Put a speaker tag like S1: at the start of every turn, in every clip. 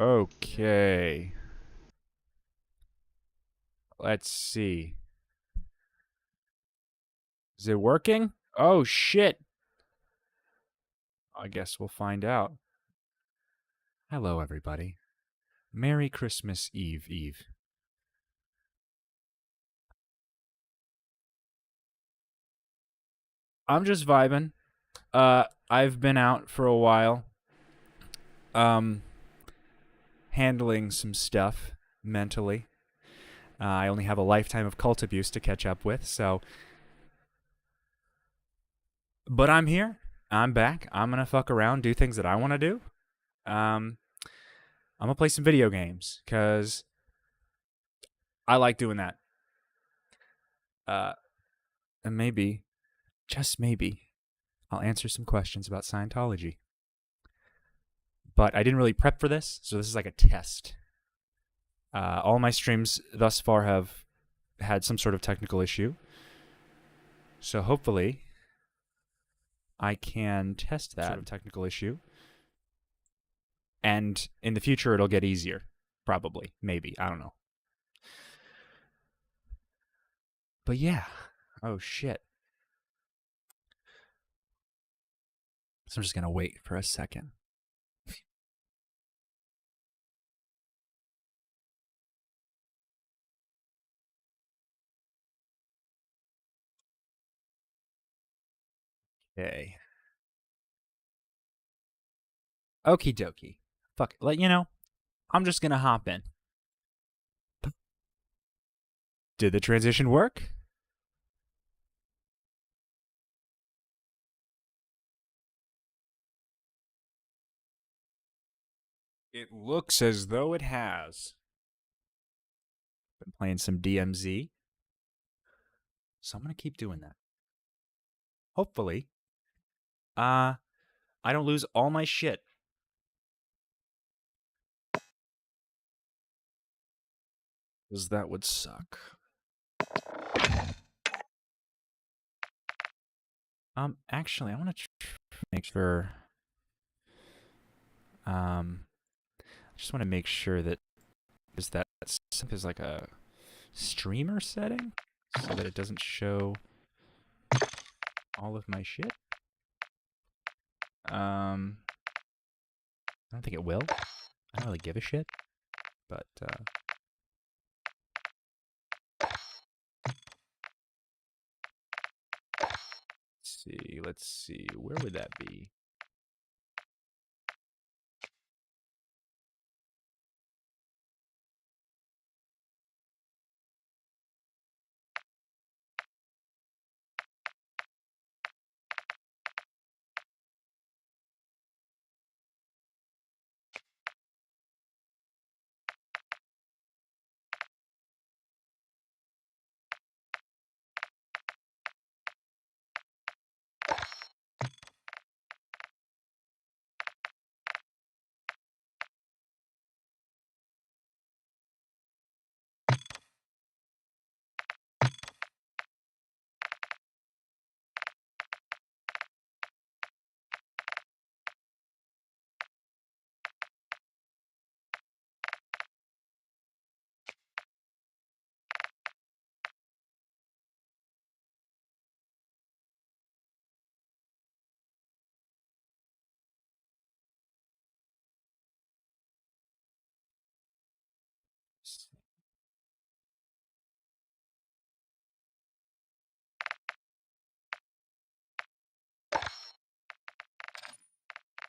S1: Okay. Let's see. Is it working? Oh, shit. I guess we'll find out. Hello, everybody. Merry Christmas Eve. I'm just vibing. I've been out for a while. Handling some stuff mentally. I only have a lifetime of cult abuse to catch up with, so. But I'm here. I'm back. I'm gonna fuck around, do things that I want to do. I'm gonna play some video games because I like doing that. And maybe, just maybe, I'll answer some questions about Scientology. But I didn't really prep for this, so this is like a test. All my streams thus far have had some sort of technical issue. So hopefully, I can test that sort of technical issue. And in the future, it'll get easier. Probably. Maybe. I don't know. But yeah. Oh, shit. So I'm just going to wait for a second. Okay. Okie dokie. Fuck it. I'm just going to hop in. Did the transition work? It looks as though it has. Been playing some DMZ. So I'm going to keep doing that. Hopefully. I don't lose all my shit. Because that would suck. Actually, I want to make sure. I just want to make sure that is like a streamer setting so that it doesn't show all of my shit. I don't think it will. I don't really give a shit, but let's see, where would that be?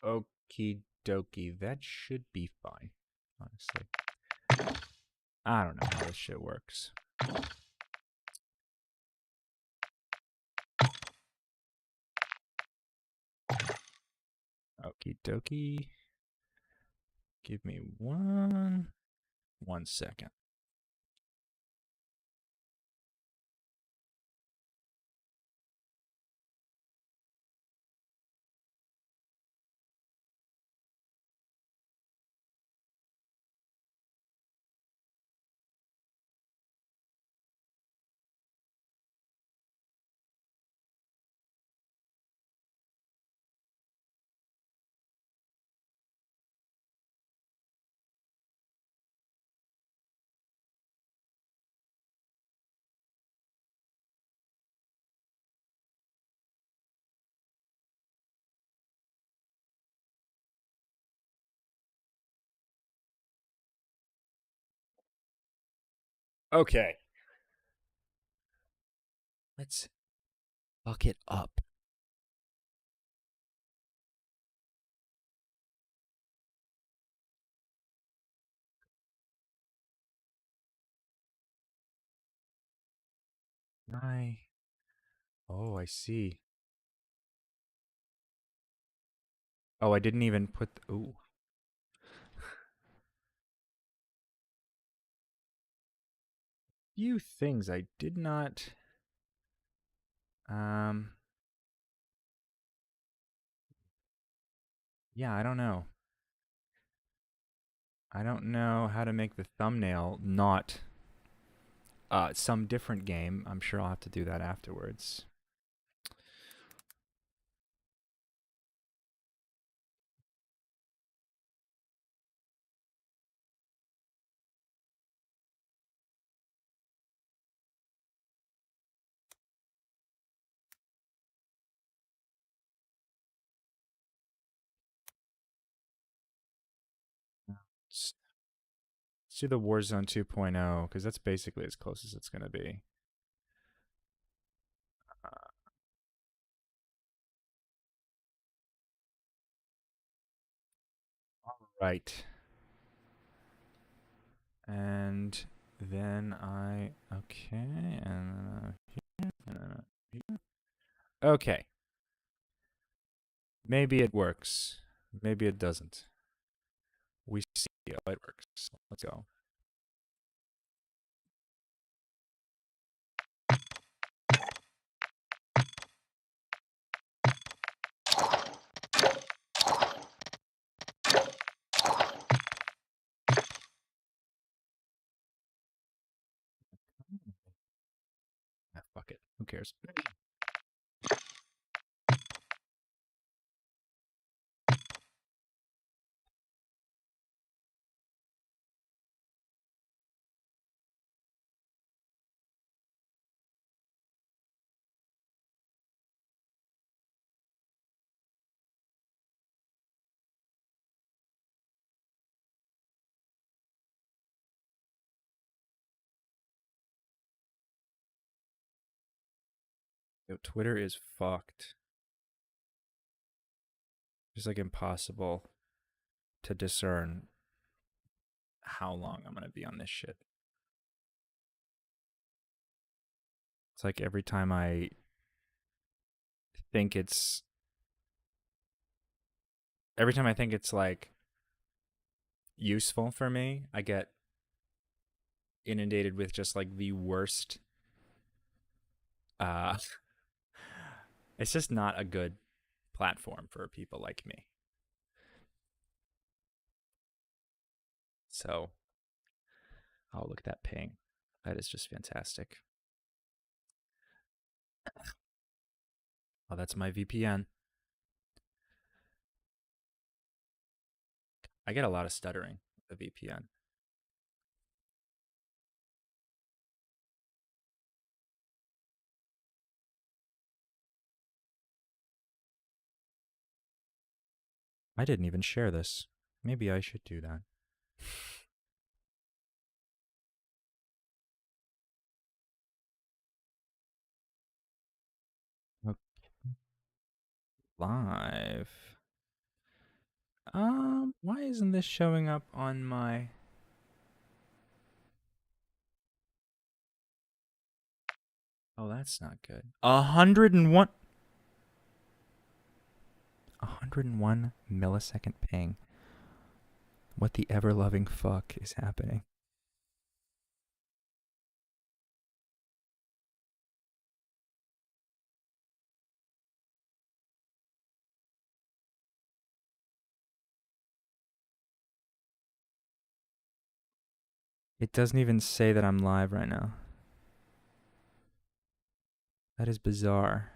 S1: Okie dokie, that should be fine, honestly. I don't know how this shit works. Okie dokie. Give me one second. Okay. Let's fuck it up. I. Oh, I see. Oh, I didn't even put. Ooh. Few things I did not. Um. Yeah, I don't know. I don't know how to make the thumbnail not some different game. I'm sure I'll have to do that afterwards. Let's, let's do the Warzone 2.0 because that's basically as close as it's going to be. Right. And then okay, and here, and here. Okay. Maybe it works. Maybe it doesn't. We see how it works. Let's go. Ah, fuck it. Who cares? Yo, Twitter is fucked. It's like impossible to discern how long I'm gonna be on this shit. It's like every time I think it's like useful for me, I get inundated with just like the worst uh it's just not a good platform for people like me. So, oh, look at that ping. That is just fantastic. Oh, that's my VPN. I get a lot of stuttering with the VPN. I didn't even share this. Maybe I should do that. Okay. Live. Why isn't this showing up on my... Oh, that's not good. 101... 101 millisecond ping. What the ever-loving fuck is happening? It doesn't even say that I'm live right now. That is bizarre.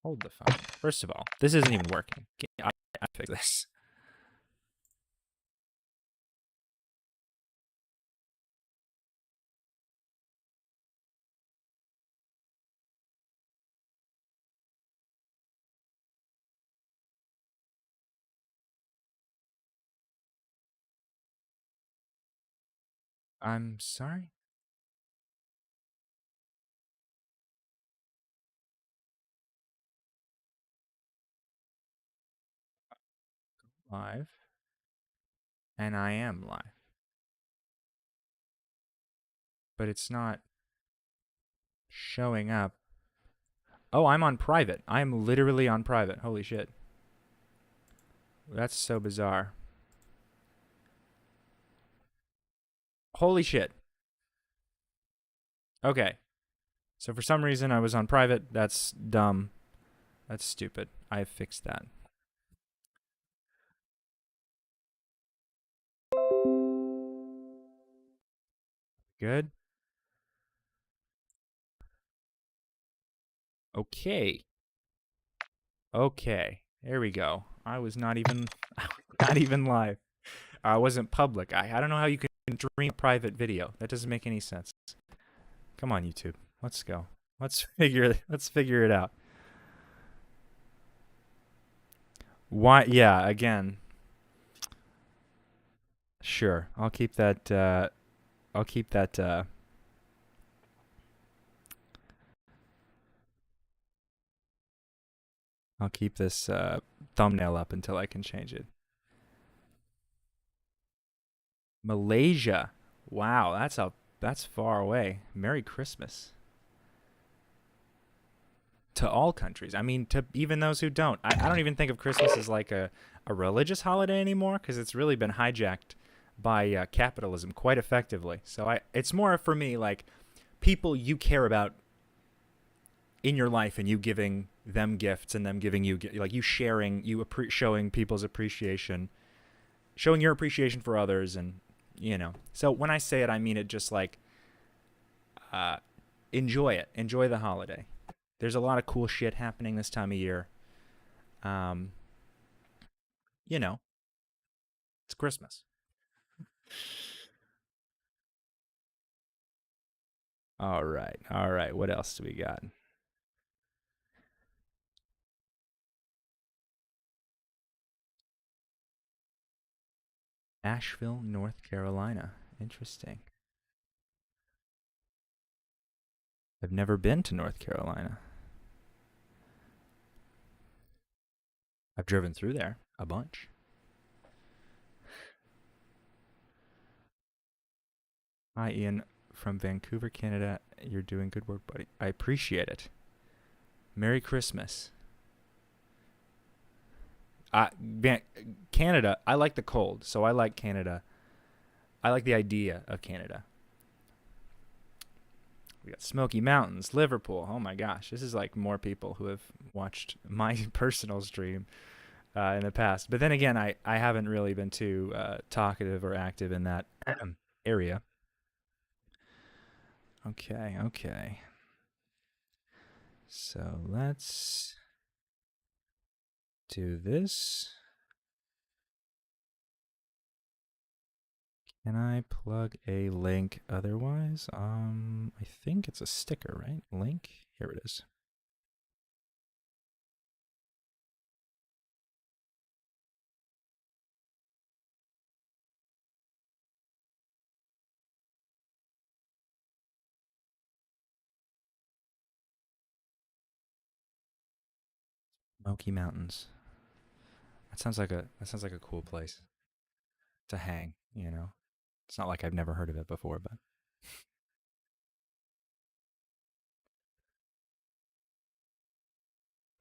S1: Hold the phone. First of all, this isn't even working. I fix this. I'm sorry. Live. And I am live. But it's not showing up. Oh, I'm on private. I'm literally on private. Holy shit. That's so bizarre. Holy shit. Okay. So for some reason I was on private. That's dumb. That's stupid. I fixed that. Good. Okay. Okay. There we go. I was not even not even live. I wasn't public. I don't know how you can stream a private video. That doesn't make any sense. Come on, YouTube. Let's go. Let's figure it out. Why? Yeah. Again. Sure. I'll keep that. I'll keep that. I'll keep this thumbnail up until I can change it. Malaysia. Wow, that's far away. Merry Christmas to all countries. I mean, to even those who don't. I don't even think of Christmas as like a religious holiday anymore because it's really been hijacked by capitalism quite effectively. So it's more for me like people you care about in your life and you giving them gifts and them giving you like you sharing showing people's appreciation, showing your appreciation for others, and so when I say it I mean it just like uh enjoy the holiday. There's a lot of cool shit happening this time of year. um you know it's Christmas. All right, what else do we got? Asheville, North Carolina. Interesting. I've never been to North Carolina. I've driven through there a bunch. Hi, Ian from Vancouver, Canada. You're doing good work, buddy. I appreciate it. Merry Christmas. Canada, I like the cold, so I like Canada. I like the idea of Canada. We got Smoky Mountains, Liverpool. Oh my gosh, this is like more people who have watched my personal stream in the past. But then again, I haven't really been too talkative or active in that area. Okay, okay. So let's do this. Can I plug a link otherwise? I think it's a sticker, right? Link. Here it is. Smoky Mountains. That sounds like a cool place to hang, It's not like I've never heard of it before, but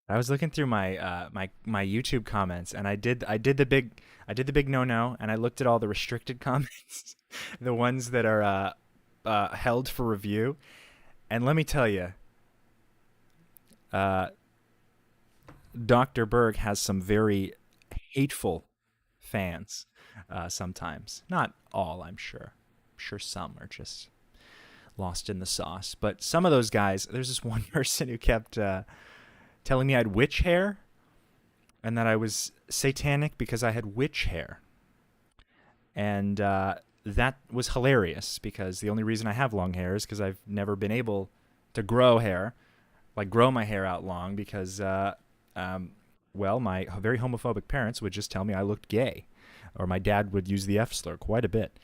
S1: I was looking through my YouTube comments and I did the big no and I looked at all the restricted comments, the ones that are held for review, and let me tell you, uh, Dr. Berg has some very hateful fans sometimes. Not all, I'm sure. I'm sure some are just lost in the sauce. But some of those guys, there's this one person who kept telling me I had witch hair and that I was satanic because I had witch hair. And that was hilarious because the only reason I have long hair is because I've never been able to grow hair, like grow my hair out long because, well, my very homophobic parents would just tell me I looked gay, or my dad would use the F slur quite a bit.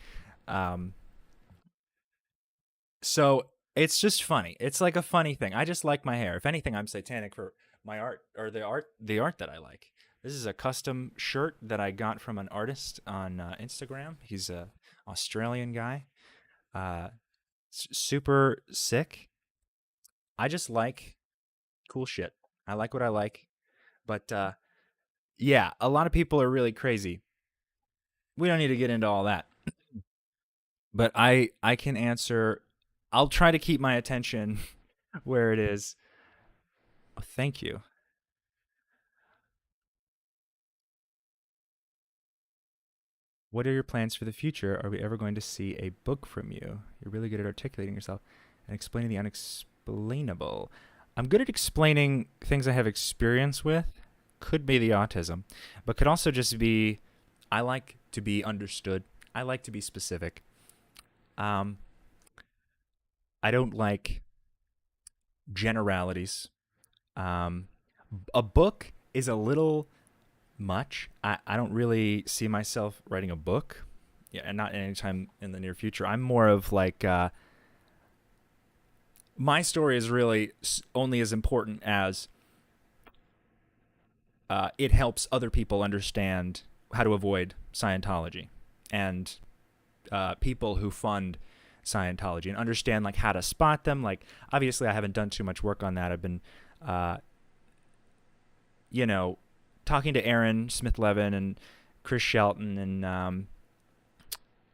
S1: Um, So it's just funny. It's like a funny thing. I just like my hair. If anything, I'm satanic for my art or the art that I like. This is a custom shirt that I got from an artist on Instagram. He's a Australian guy. Uh, Super sick. I just like cool shit. I like what I like. But yeah, a lot of people are really crazy. We don't need to get into all that. But I can answer. I'll try to keep my attention where it is. Oh, thank you. What are your plans for the future? Are we ever going to see a book from you? You're really good at articulating yourself and explaining the unexplainable. I'm good at explaining things I have experience with. Could be the autism, but could also just be I like to be understood. I like to be specific. Um, I don't like generalities. Um, a book is a little much. I don't really see myself writing a book. Yeah, and not anytime in the near future. I'm more of like my story is really only as important as it helps other people understand how to avoid Scientology and people who fund Scientology and understand like how to spot them. Like obviously, I haven't done too much work on that. I've been, uh, you know, talking to Aaron Smith Levin and Chris Shelton and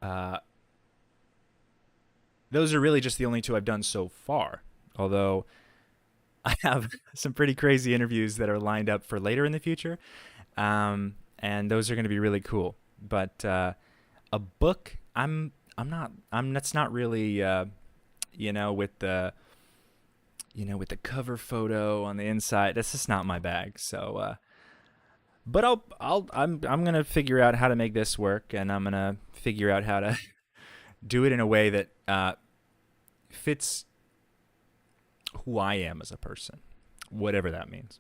S1: uh, those are really just the only two I've done so far. Although I have some pretty crazy interviews that are lined up for later in the future, and those are going to be really cool. But a book, I'm not, I'm that's not really, with the with the cover photo on the inside. That's just not my bag. So, but I'm gonna figure out how to make this work, and I'm gonna figure out how to do it in a way that fits who I am as a person, whatever that means.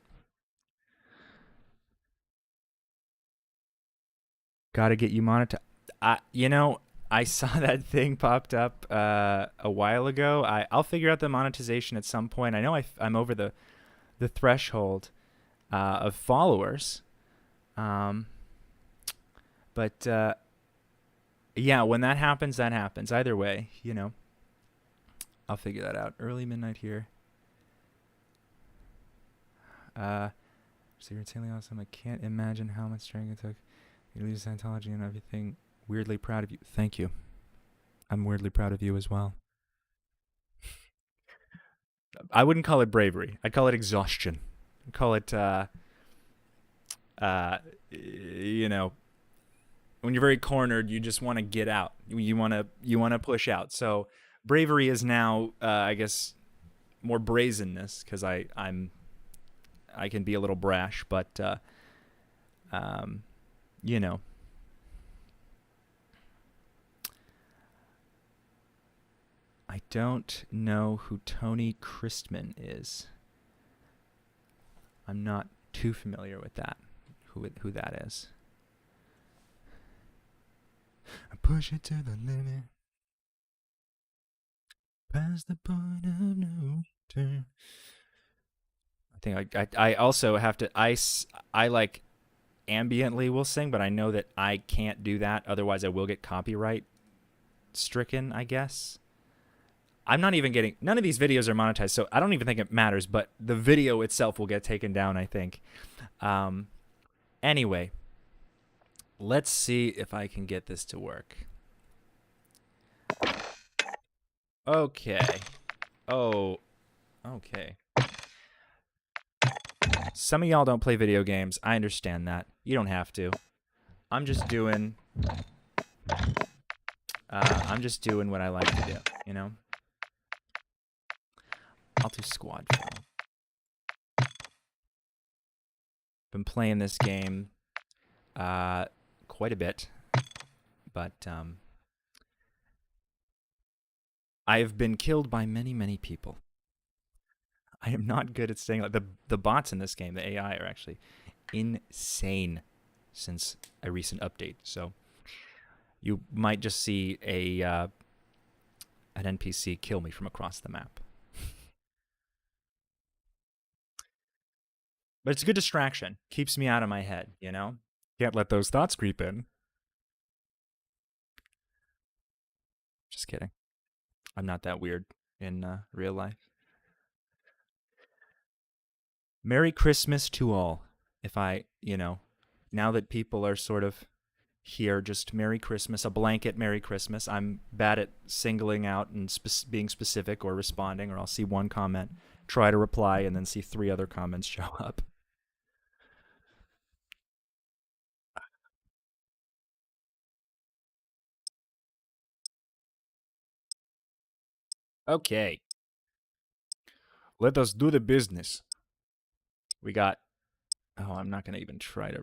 S1: Got to get you monetized. I saw that thing popped up a while ago. I'll figure out the monetization at some point. I know I'm over the threshold of followers, um, but yeah, when that happens, that happens. Either way, I'll figure that out. Early midnight here. So you're insanely awesome. I can't imagine how much training it took. You leave Scientology and everything. Weirdly proud of you. Thank you. I'm weirdly proud of you as well. I wouldn't call it bravery. I'd call it exhaustion. I'd call it, uh, you know, when you're very cornered, you just want to get out. You want to push out. So bravery is now, I guess, more brazenness because I can be a little brash, but um, you know, I don't know who Tony Christman is. I'm not too familiar with that. Who that is? I push it to the limit, past the point of no return. I think I also have to I like ambiently will sing, but I know that I can't do that. Otherwise, I will get copyright stricken. I guess. I'm not even getting. None of these videos are monetized, so I don't even think it matters. But the video itself will get taken down, I think. Um, anyway, let's see if I can get this to work. Okay. Oh, okay. Some of y'all don't play video games. I understand that. You don't have to. I'm just doing. I'm just doing what I like to do. I'll do squad film. Been playing this game quite a bit, but I've been killed by many, many people. I am not good at staying. Like the bots in this game, the AI are actually insane since a recent update. So you might just see an NPC kill me from across the map. But it's a good distraction. Keeps me out of my head, you know? Can't let those thoughts creep in. Just kidding. I'm not that weird in real life. Merry Christmas to all. If I, now that people are sort of here, just Merry Christmas, a blanket Merry Christmas. I'm bad at singling out and being specific or responding, or I'll see one comment, try to reply, and then see 3 other comments show up. Okay. Let us do the business. We got... Oh, I'm not going to even try to...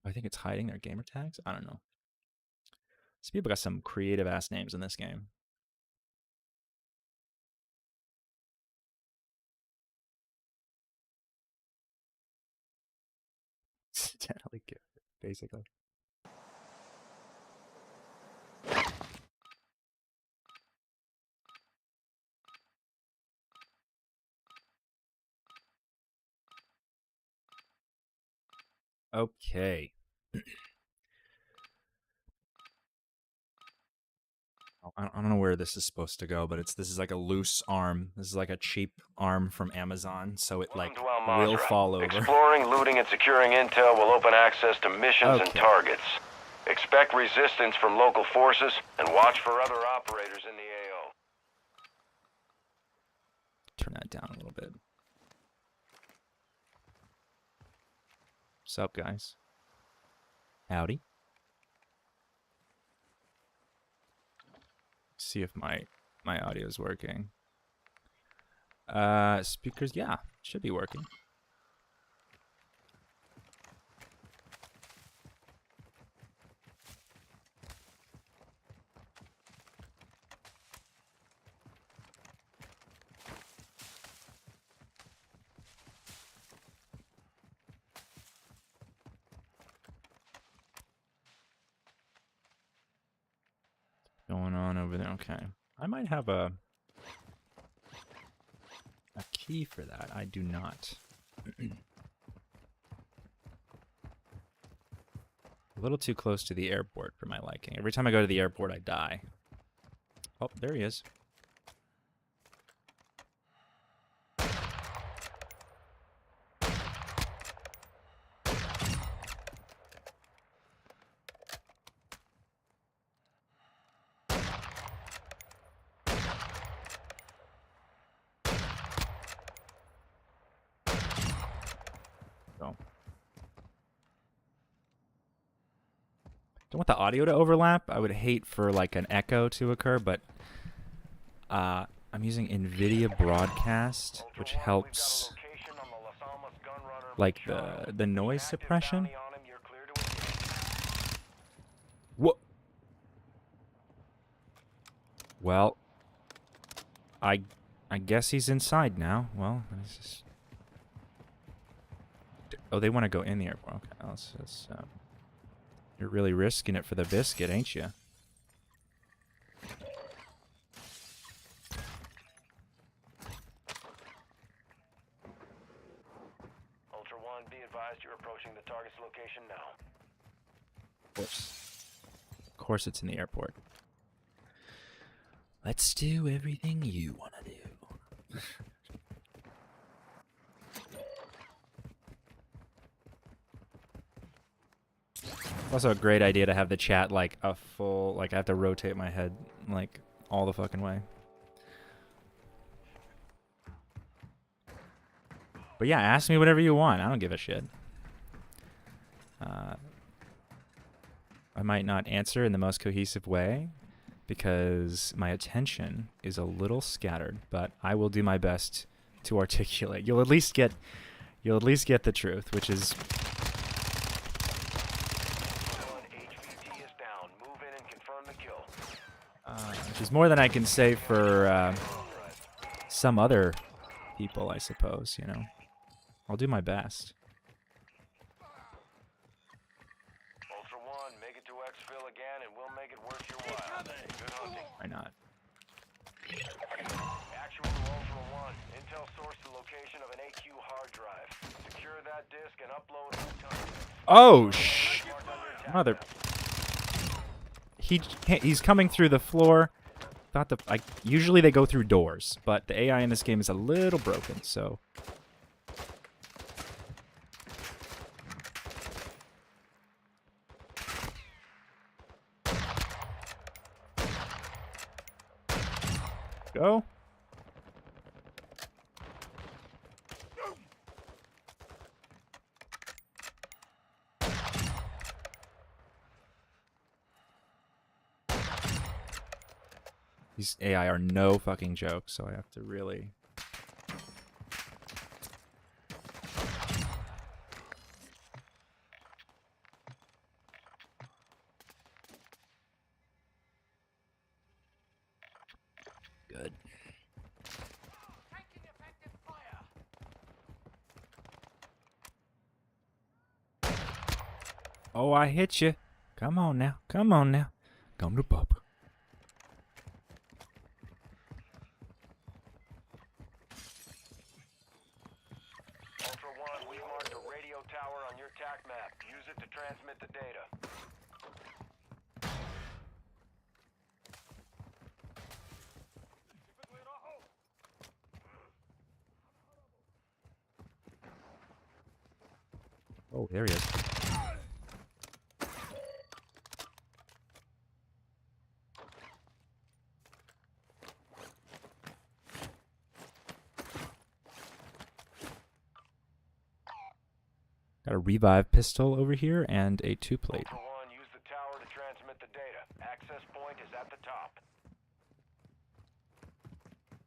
S1: I think it's hiding their gamer tags? I don't know. These people got some creative-ass names in this game. Definitely good, basically. Okay. I don't know where this is supposed to go, but this is like a loose arm. This is like a cheap arm from Amazon, so it like will fall over.
S2: Exploring, looting, and securing intel will open access to missions and targets. Expect resistance from local forces and watch for other operators in the AO.
S1: Turn that down a little bit. What's up, guys? Howdy. See if my audio is working. Speakers, yeah, should be working. Going on over there. Okay. I might have a key for that. I do not. A little too close to the airport for my liking. Every time I go to the airport, I die. Oh, there he is. Don't want the audio to overlap. I would hate for like an echo to occur, but I'm using NVIDIA Broadcast, which helps like the noise suppression. What? Well, I guess he's inside now. Well, let's just... Oh, they want to go in the airport. Okay, let's you're really risking it for the biscuit, ain't you?
S2: Ultra One, be advised you're approaching the target's location now.
S1: Of course it's in the airport. Let's do everything you want to do. Also a great idea to have the chat like a full, like I have to rotate my head like all the fucking way. But yeah, ask me whatever you want. I don't give a shit. I might not answer in the most cohesive way because my attention is a little scattered, but I will do my best to articulate. You'll at least get the truth, which is more than I can say for some other people, I suppose, you know. I'll do my best.
S2: Ultra One, make it to exfil again and we'll make make it worth your while. Good hunting.
S1: Why not?
S2: Actual to Ultra One. Intel sourced the location of an AQ hard drive. Secure that disk and upload all contents.
S1: Oh, mother. He's coming through the floor. Usually they go through doors, but the AI in this game is a little broken, so. Go. These AI are no fucking joke, so I have to really... Good. Oh, I hit you. Come on now. Come on now. Come to Papa.
S2: Ultra One, we marked a radio tower on your TAC map. Use it to transmit the data.
S1: Oh, there he is. Got a revive pistol over here and a 2-plate.
S2: Ultra One, use the tower to transmit the data. Access point is at the top.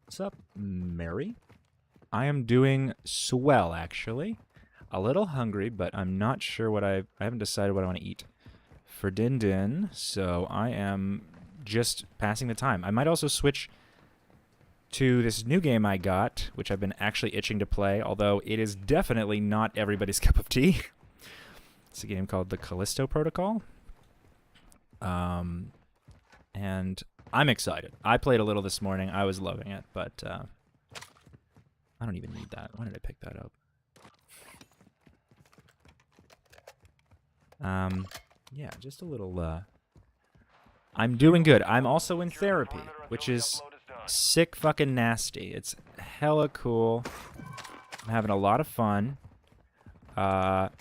S1: What's up, Mary? I am doing swell, actually. A little hungry, but I'm not sure what I haven't decided what I want to eat for Din Din, so I am just passing the time. I might also switch to this new game I got, which I've been actually itching to play, although it is definitely not everybody's cup of tea. It's a game called The Callisto Protocol. And I'm excited. I played a little this morning. I was loving it, but I don't even need that. Why did I pick that up? Yeah, just a little, I'm doing good. I'm also in therapy, which is sick fucking nasty. It's hella cool. I'm having a lot of fun. And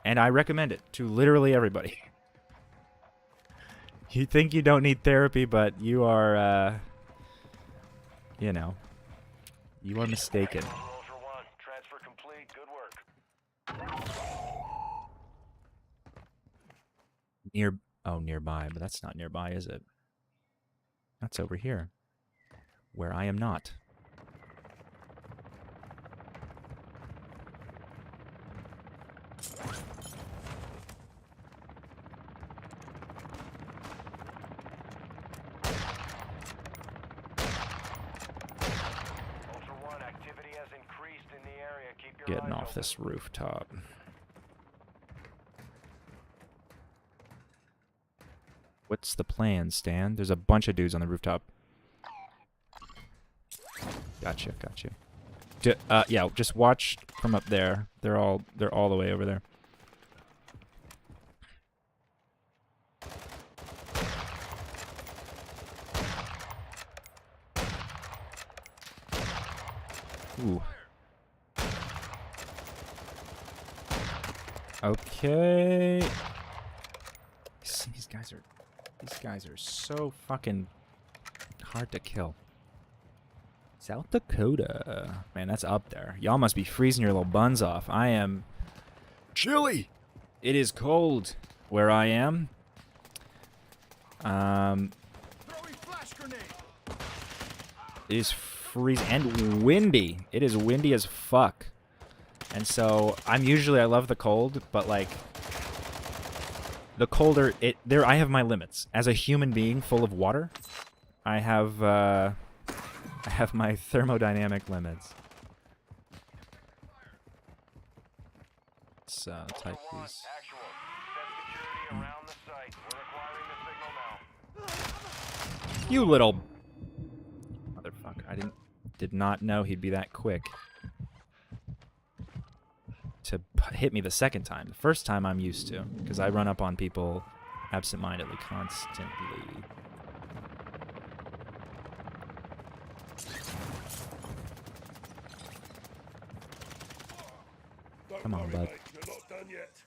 S1: I recommend it to literally everybody. You think you don't need therapy, but you are, you know, you are mistaken.
S2: Ultra One, transfer complete. Good work.
S1: Nearby, but that's not nearby, is it? That's over here, where I am not.
S2: Ultra One, activity has increased in the area. Keep your
S1: Getting
S2: eyes
S1: off
S2: open.
S1: this rooftop. What's the plan, Stan? There's a bunch of dudes on the rooftop. Gotcha. Yeah, just watch from up there. They're all the way over there. Ooh. Okay. These guys are so fucking hard to kill. South Dakota. Man, that's up there. Y'all must be freezing your little buns off. I am chilly. It is cold where I am. It is freezing and windy. It is windy as fuck. And so I love the cold, but like the colder I have my limits. As a human being full of water, I have my thermodynamic limits. Let's type these.
S2: Actual. Set security around the site. We're acquiring the signal now.
S1: You little motherfucker. I did not know he'd be that quick to hit me the second time. The first time I'm used to, because I run up on people absentmindedly constantly. Come on, bud.
S3: You're not done yet.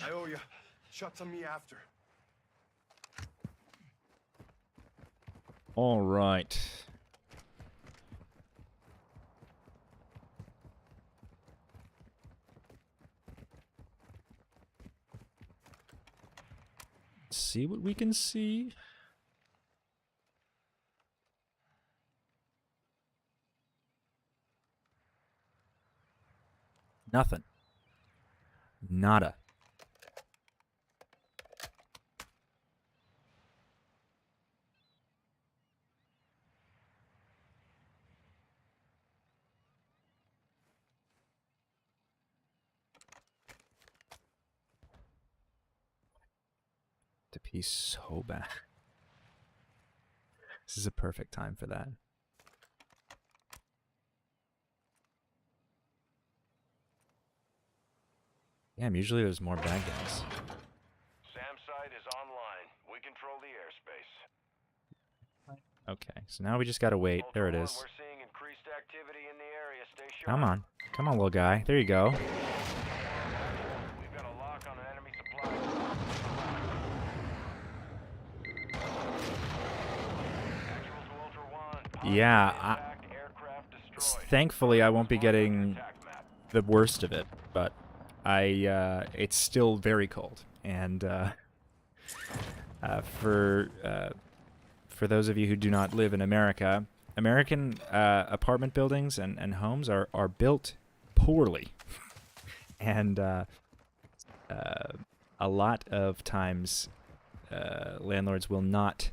S4: I owe you. Shots on me after.
S1: All right. Let's see what we can see. Nothing. Nada. To pee so bad. This is a perfect time for that. Damn, usually there's more bad guys.
S2: SAM site is online. We control the airspace.
S1: Okay, so now we just gotta wait. There it
S2: Ultra
S1: is.
S2: One, we're seeing increased activity in the area. Stay sharp.
S1: Come on. Come on, little guy. There you go.
S2: We've got a lock on an enemy supply. Actual to Ultra One.
S1: Yeah,
S2: Aircraft destroyed.
S1: thankfully I won't be getting
S2: Attack map.
S1: the worst of it, but it's still very cold, and for those of you who do not live in America, American apartment buildings and homes are built poorly, and a lot of times landlords will not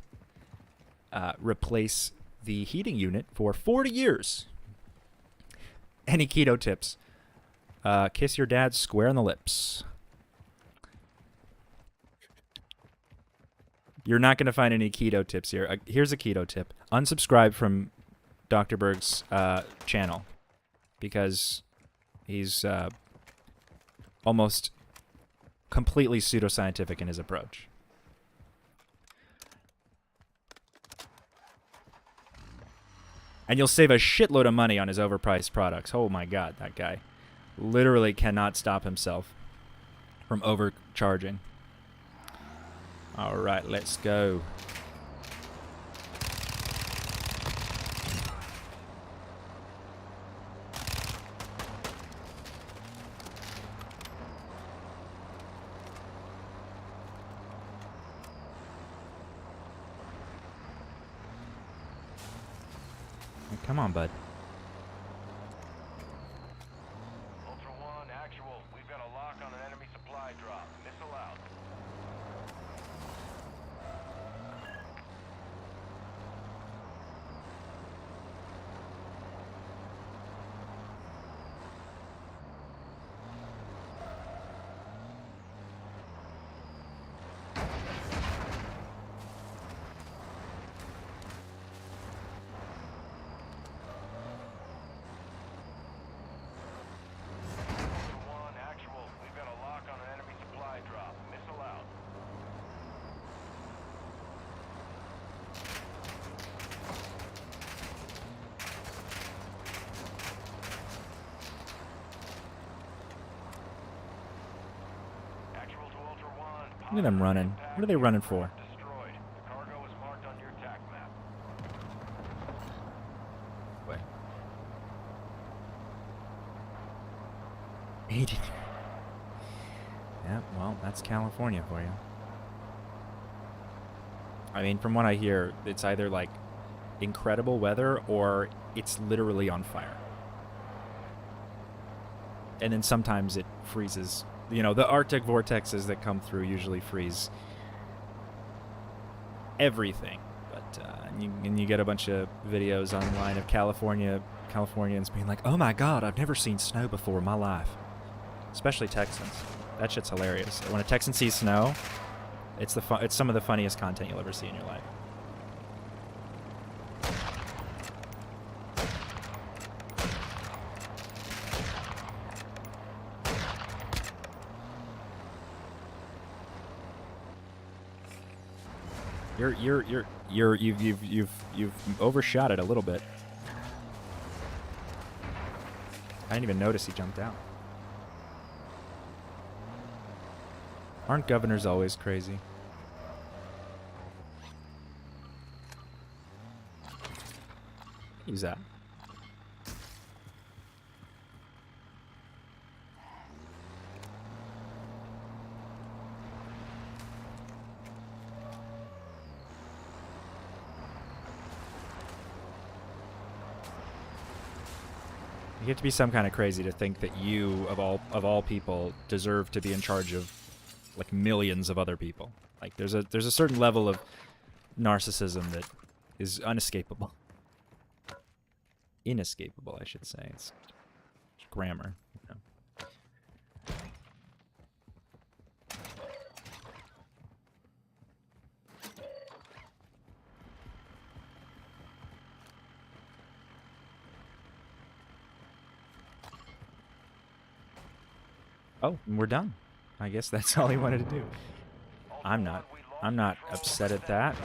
S1: replace the heating unit for 40 years. Any keto tips? Kiss your dad square in the lips. You're not going to find any keto tips here. Here's a keto tip. Unsubscribe from Dr. Berg's channel, because he's almost completely pseudoscientific in his approach. And you'll save a shitload of money on his overpriced products. Oh my god, that guy literally cannot stop himself from overcharging. All right, let's go. Come on, bud.
S2: Ultra One, actual. We've got a lock on an enemy supply drop. Missile out.
S1: Look at them running. What are they running for?
S2: Destroyed. The cargo is marked on your attack map.
S1: Wait. 80. Yeah, well, that's California for you. I mean, from what I hear, it's either like incredible weather or it's literally on fire. And then sometimes it freezes. You know, the Arctic vortexes that come through usually freeze everything. But and you get a bunch of videos online of Californians being like, "Oh my God, I've never seen snow before in my life." Especially Texans. That shit's hilarious. When a Texan sees snow, It's it's some of the funniest content you'll ever see in your life. You've overshot it a little bit. I didn't even notice he jumped out. Aren't governors always crazy? Use that. You have to be some kind of crazy to think that you, of all people, deserve to be in charge of like millions of other people. Like there's a certain level of narcissism that is unescapable. Inescapable, I should say. It's grammar. You know. Oh, and we're done. I guess that's all he wanted to do. I'm not upset at that.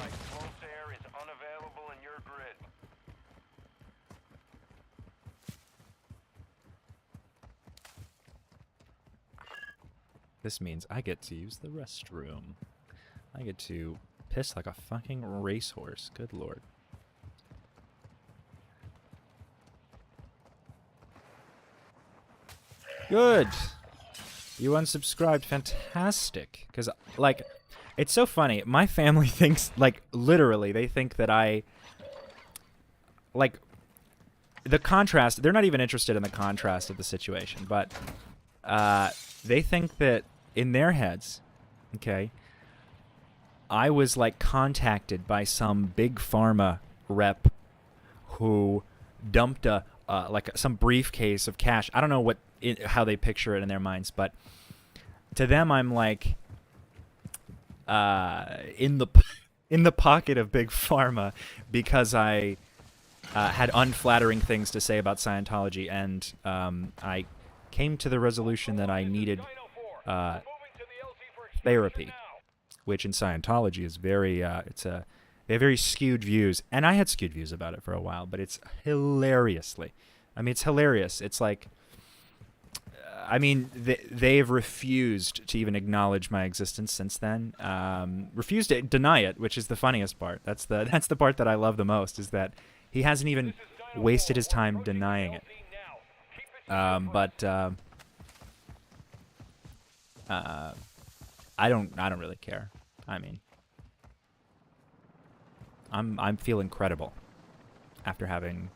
S1: This means I get to use the restroom. I get to piss like a fucking racehorse. Good lord. Good. You unsubscribed. Fantastic. Because, like, it's so funny. My family thinks, like, literally, they think that I, like, the contrast, they're not even interested in the contrast of the situation, but they think that in their heads, okay, I was, like, contacted by some big pharma rep who dumped some briefcase of cash. I don't know how they picture it in their minds, but to them, I'm like in the pocket of big pharma because I had unflattering things to say about Scientology, and I came to the resolution that I needed therapy, which in Scientology is very they have very skewed views, and I had skewed views about it for a while, but it's hilariously, I mean, it's hilarious. It's like, I mean, they've refused to even acknowledge my existence since then. Refused to deny it, which is the funniest part. That's the part that I love the most, is that he hasn't even wasted his time denying it. But I don't really care. I mean, I'm feel incredible after having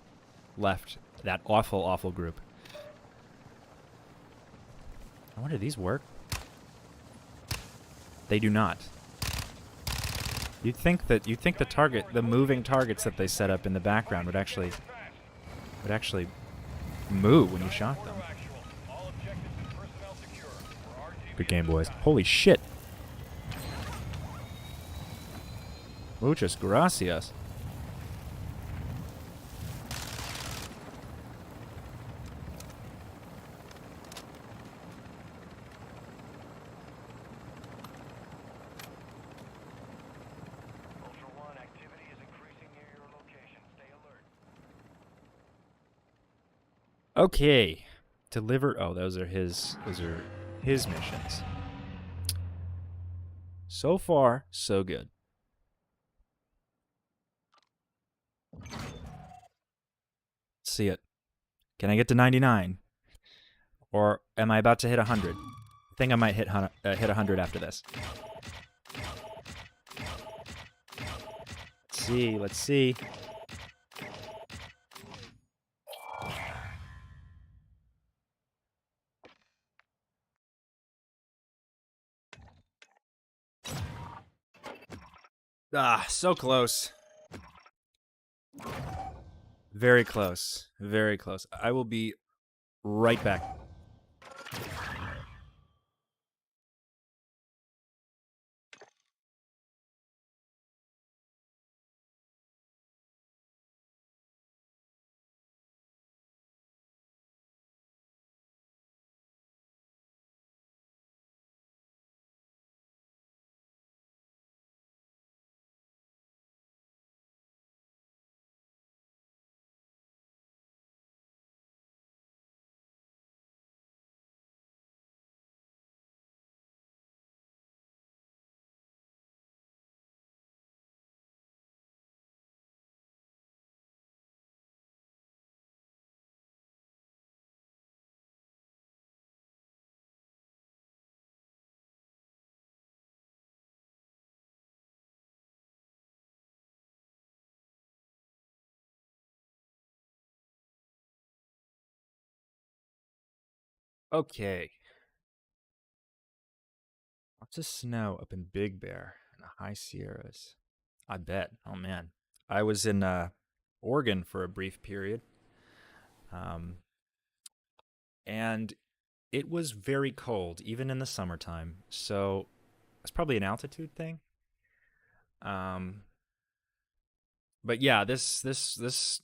S1: left that awful group. I wonder, do these work? They do not. You'd think the moving targets that they set up in the background would actually move when you shot them. Good game, boys. Holy shit. Muchas gracias. Okay. Deliver. Oh, those are his missions. So far, so good. See it. Can I get to 99? Or am I about to hit 100? I think I might hit 100 after this. Let's see. Ah, so close. Very close. Very close. I will be right back. Okay. Lots of snow up in Big Bear in the high Sierras. I bet. Oh man. I was in Oregon for a brief period. Um, and it was very cold, even in the summertime. So it's probably an altitude thing. Um, but yeah, this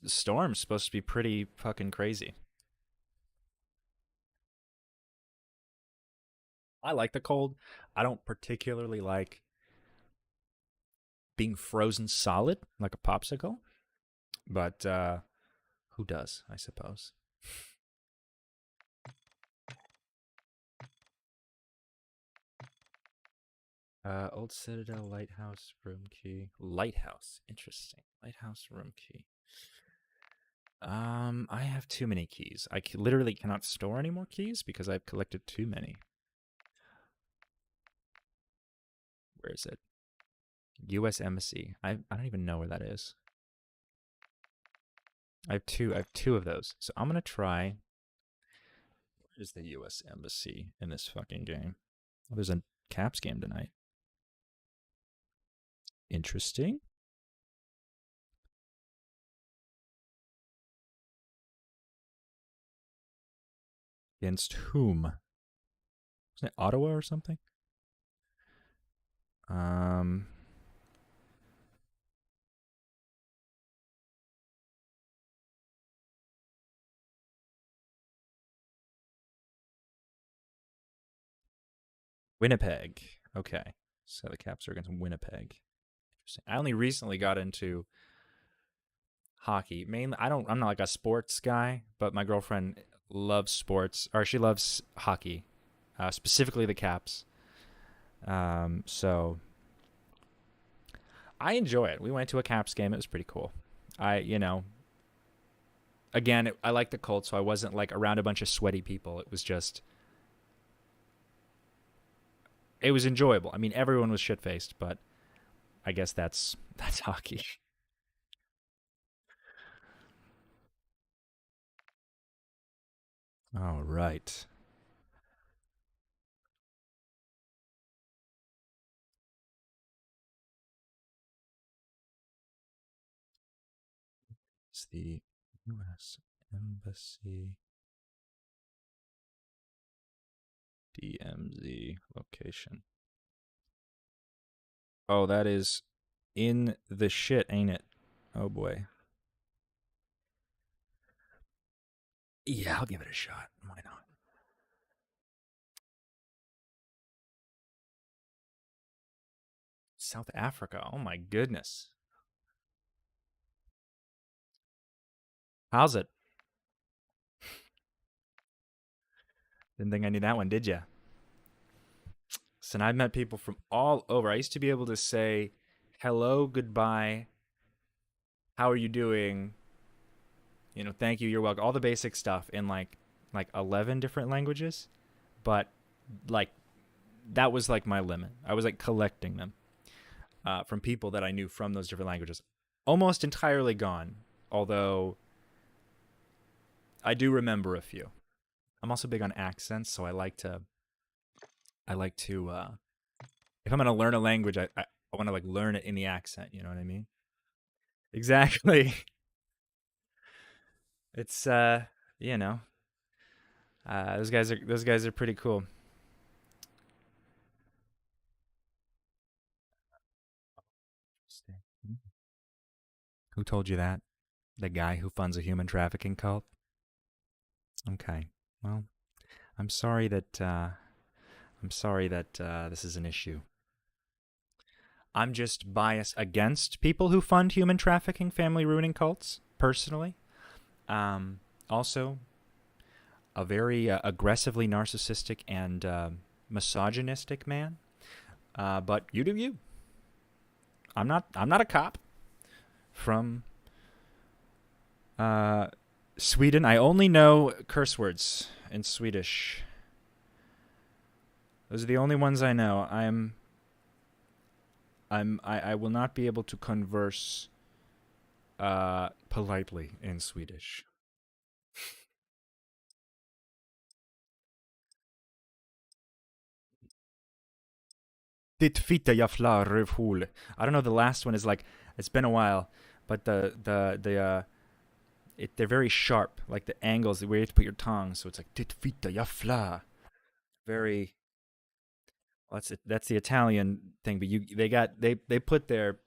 S1: storm's supposed to be pretty fucking crazy. I like the cold. I don't particularly like being frozen solid like a popsicle, but who does, I suppose. Old Citadel Lighthouse room key. Lighthouse, interesting. Lighthouse room key. I have too many keys. I literally cannot store any more keys because I've collected too many. Where is it? U.S. Embassy. I don't even know where that is. I have two. I have two of those. So I'm gonna try. Where is the U.S. Embassy in this fucking game? Oh, there's a Caps game tonight. Interesting. Against whom? Isn't it Ottawa or something? Um. Winnipeg. Okay. So the Caps are against Winnipeg. Interesting. I only recently got into hockey. Mainly, I'm not like a sports guy, but my girlfriend loves sports, or she loves hockey, specifically the Caps. So I enjoy it. We went to a Caps game. It was pretty cool. Again, I like the Colts, so I wasn't like around a bunch of sweaty people. It was enjoyable. I mean, everyone was shit faced, but I guess that's hockey. All right. It's the U.S. Embassy DMZ location. Oh, that is in the shit, ain't it? Oh boy. Yeah, I'll give it a shot. Why not? South Africa. Oh my goodness. How's it? Didn't think I knew that one, did ya? So I've met people from all over. I used to be able to say hello, goodbye, how are you doing? Thank you, you're welcome. All the basic stuff in like 11 different languages, but like that was like my limit. I was like collecting them from people that I knew from those different languages. Almost entirely gone, although I do remember a few. I'm also big on accents, so I like to if I'm gonna learn a language, I want to like learn it in the accent. You know what I mean? Exactly. It's you know, those guys are pretty cool. Who told you that? The guy who funds a human trafficking cult? Okay. Well, I'm sorry that this is an issue. I'm just biased against people who fund human trafficking, family ruining cults, personally. Also, a very aggressively narcissistic and misogynistic man. But you do you. I'm not a cop from Sweden. I only know curse words in Swedish. Those are the only ones I know. I will not be able to converse politely in Swedish. Dit fita jafla revhul. I don't know. The last one is like it's been a while, but they're very sharp, like the angles where you have to put your tongue. So it's like dit fita jafla. Very. Well, that's the Italian thing, but they put their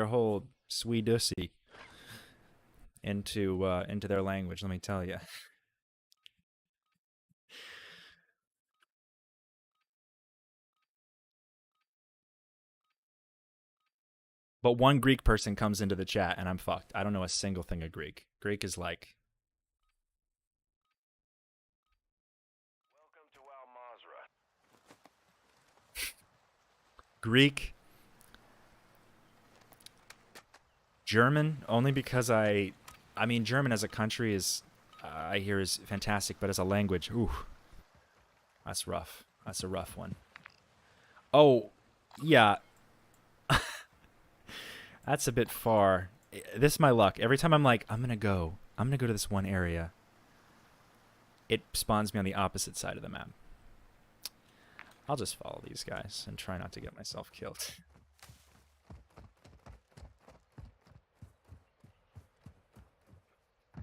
S1: whole Swedussy into their language. Let me tell you. But one Greek person comes into the chat and I'm fucked. I don't know a single thing of Greek. Greek is like.
S2: Welcome to Al Mazrah.
S1: Greek. German, only because I mean, German as a country is, I hear is fantastic, but as a language, ooh, that's rough. That's a rough one. Oh, yeah. That's a bit far. This is my luck. Every time I'm like, I'm gonna go to this one area, it spawns me on the opposite side of the map. I'll just follow these guys and try not to get myself killed.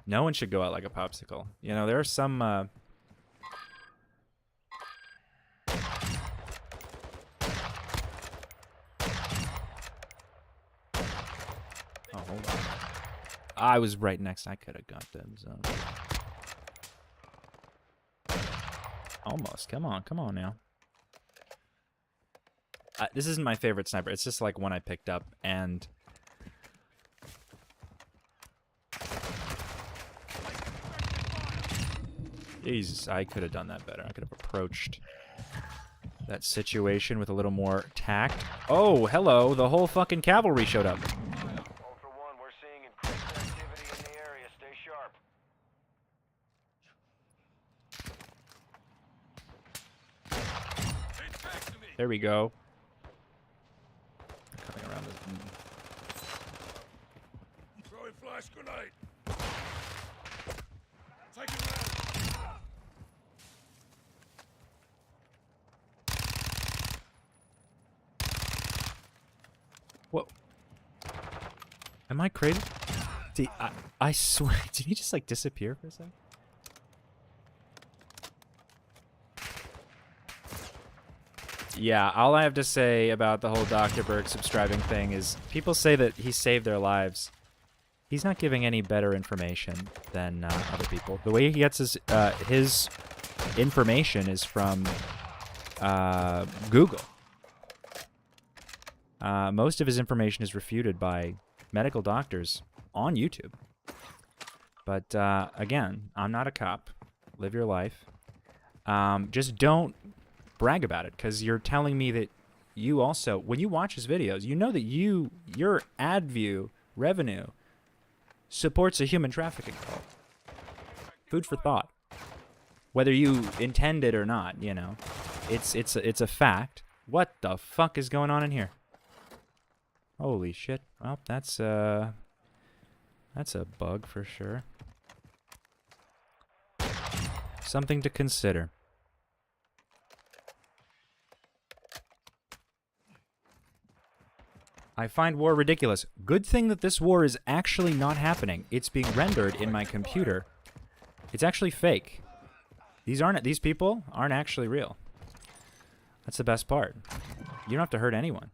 S1: No one should go out like a popsicle. You know, there are some... Oh, hold on. I was right next. I could have got them. So. Almost. Come on now. This isn't my favorite sniper. It's just like one I picked up, and... Jesus, I could have done that better. I could have approached that situation with a little more tact. Oh, hello. The whole fucking cavalry showed up.
S2: Ultra One, we're seeing increased activity in the area. Stay sharp.
S1: There we go. Coming around this...
S4: Throwing flash grenade. Take it round.
S1: What? Am I crazy? I swear, did he just like disappear for a second? Yeah, all I have to say about the whole Dr. Berg subscribing thing is people say that he saved their lives. He's not giving any better information than other people. The way he gets his information is from Google. Most of his information is refuted by medical doctors on YouTube. But again, I'm not a cop. Live your life. Just don't brag about it, because you're telling me that you also, when you watch his videos, you know that your ad view revenue supports a human trafficking cult. Food for thought. Whether you intend it or not, you know, it's a fact. What the fuck is going on in here? Holy shit. Well, that's a bug for sure. Something to consider. I find war ridiculous. Good thing that this war is actually not happening. It's being rendered in my computer. It's actually fake. These people aren't actually real. That's the best part. You don't have to hurt anyone.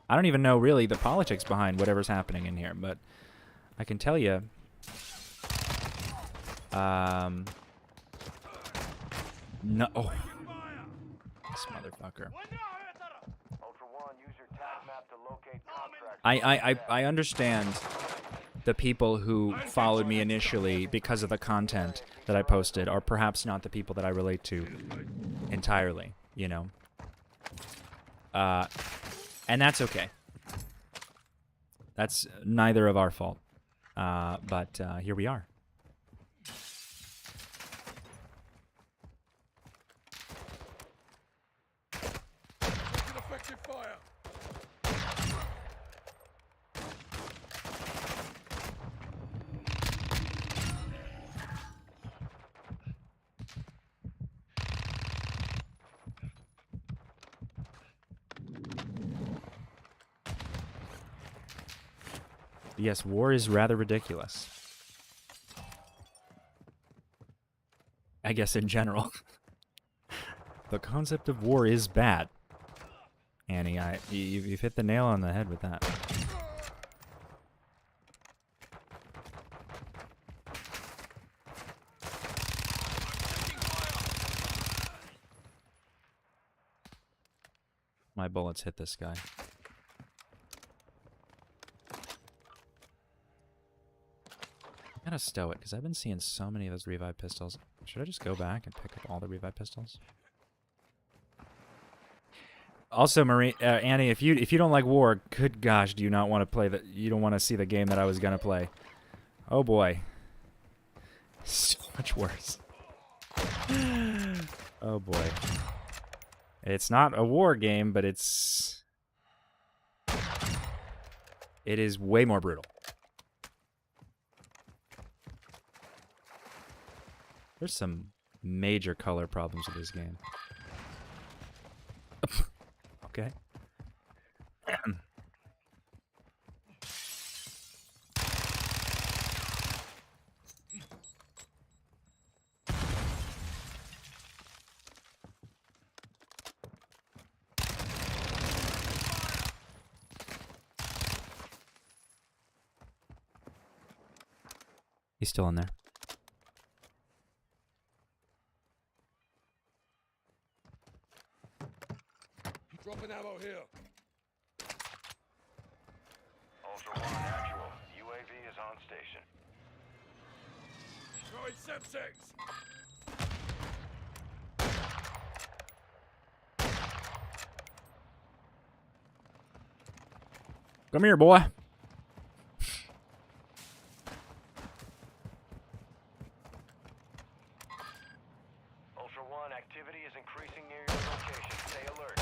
S1: I don't even know really the politics behind whatever's happening in here, but I can tell you no. Oh. This motherfucker.
S2: Ultra One, use your tag map to locate contracts.
S1: I understand the people who followed me initially because of the content that I posted are perhaps not the people that I relate to entirely, you know. And that's okay. That's neither of our fault. But here we are.
S4: Effective fire.
S1: Yes, war is rather ridiculous. I guess in general. The concept of war is bad. Annie, you've hit the nail on the head with that. My bullets hit this guy. I gotta stow it, because I've been seeing so many of those revive pistols. Should I just go back and pick up all the revive pistols? Also, Annie, if you don't like war, good gosh, do you not want to play the? You don't want to see the game that I was gonna play. Oh boy, so much worse. Oh boy, it's not a war game, but it is way more brutal. There's some major color problems with this game. Okay. He's still in there.
S4: Dropping ammo here.
S2: Ultra One, actual. UAV is on station.
S4: Throwing septics.
S1: Come here, boy.
S2: Ultra One, activity is increasing near your location. Stay alert.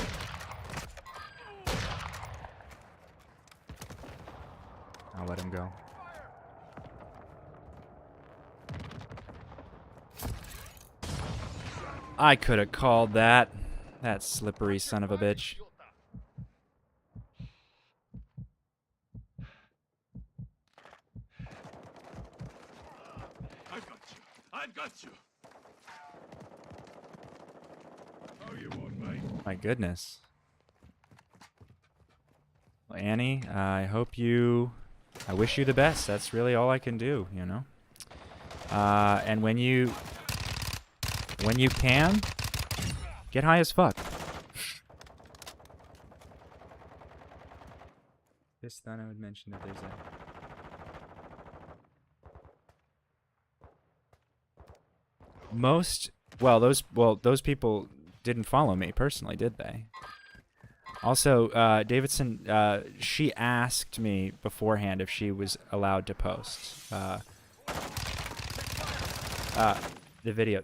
S1: I'll let him go. I could have called that. That slippery son of a bitch.
S4: I've got you. Oh, you won't, mate.
S1: My goodness. Well, Annie, I wish you the best. That's really all I can do, you know? And when you can, get high as fuck. Just thought I would mention that there's those people didn't follow me personally, did they? Also, Davidson, she asked me beforehand if she was allowed to post the video.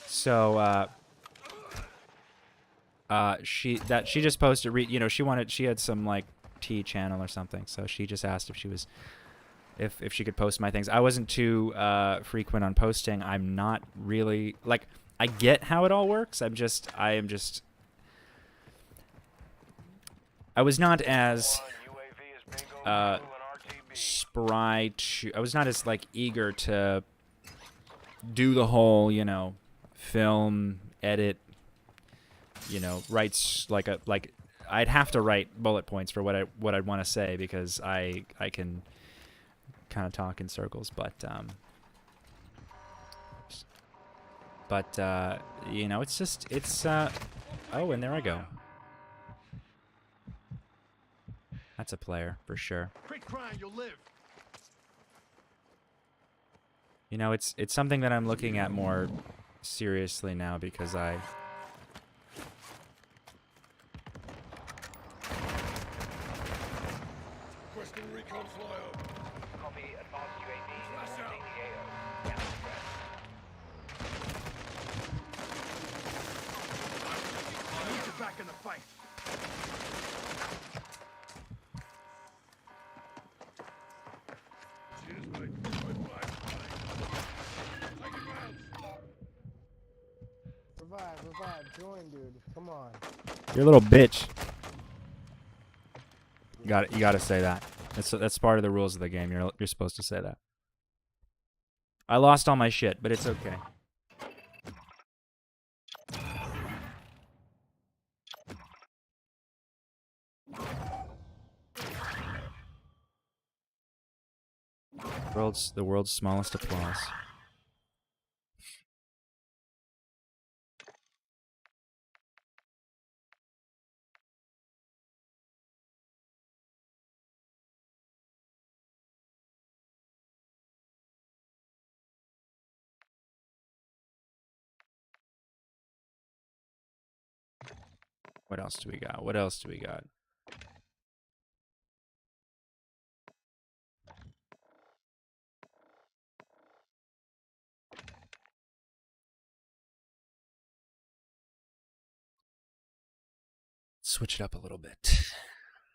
S1: So she just posted. She had some like T channel or something. So she just asked if she was if she could post my things. I wasn't too frequent on posting. I'm not really like. I get how it all works. I was not as spry to. I was not as like eager to do the whole, film, edit, write like I'd have to write bullet points for what I'd want to say because I can kind of talk in circles, but it's oh, and there I go. That's a player for sure.
S4: Quit crying, you'll live.
S1: It's something that I'm looking at more seriously now because
S4: Question recon flyover.
S2: Copy, advanced UAV
S4: Flash out.
S2: the AO. Gas threat.
S4: I need you back in the fight. Cheers, mate. Good fight. Take it rounds.
S3: Revive, join, dude. Come on.
S1: you're a little bitch. You got to say that. That's part of the rules of the game. You're supposed to say that. I lost all my shit, but it's okay. The world's smallest applause. What else do we got? What else do we got? Switch it up a little bit.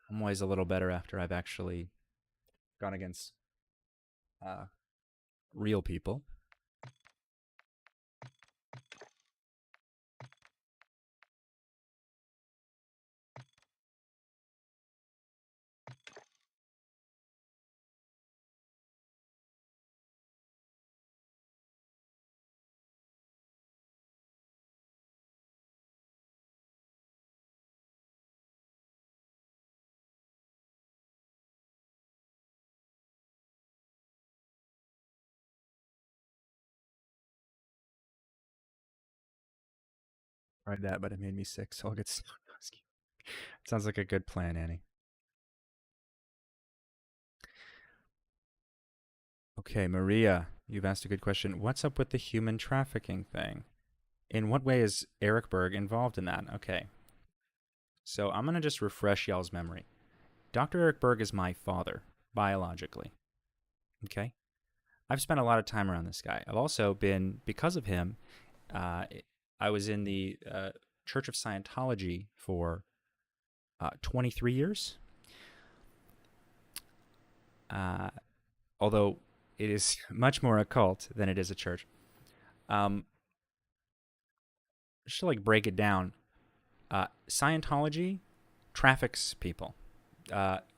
S1: I'm always a little better after I've actually gone against real people. Tried that, but it made me sick, so I'll get snow. Sounds like a good plan, Annie. Okay, Maria, you've asked a good question. What's up with the human trafficking thing? In what way is Eric Berg involved in that? Okay. So I'm going to just refresh y'all's memory. Dr. Eric Berg is my father, biologically. Okay? I've spent a lot of time around this guy. I've also been, because of him, I was in the Church of Scientology for 23 years. Although it is much more a cult than it is a church. Just to like break it down, Scientology traffics people.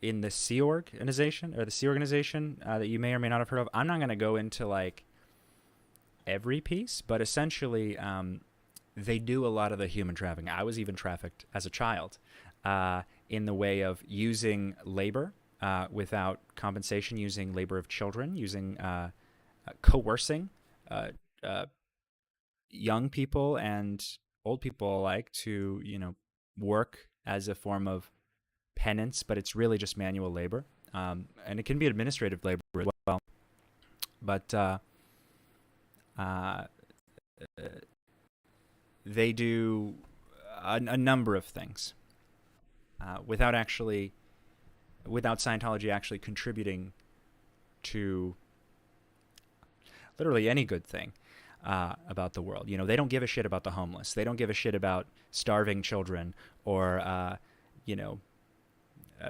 S1: In the Sea organization, or the Sea organization that you may or may not have heard of. I'm not going to go into like every piece, but essentially they do a lot of the human trafficking. I was even trafficked as a child in the way of using labor without compensation, using labor of children, using coercing young people and old people alike to, work as a form of penance, but it's really just manual labor. And it can be administrative labor as well. But they do a number of things without Scientology actually contributing to literally any good thing about the world. They don't give a shit about the homeless. They don't give a shit about starving children or,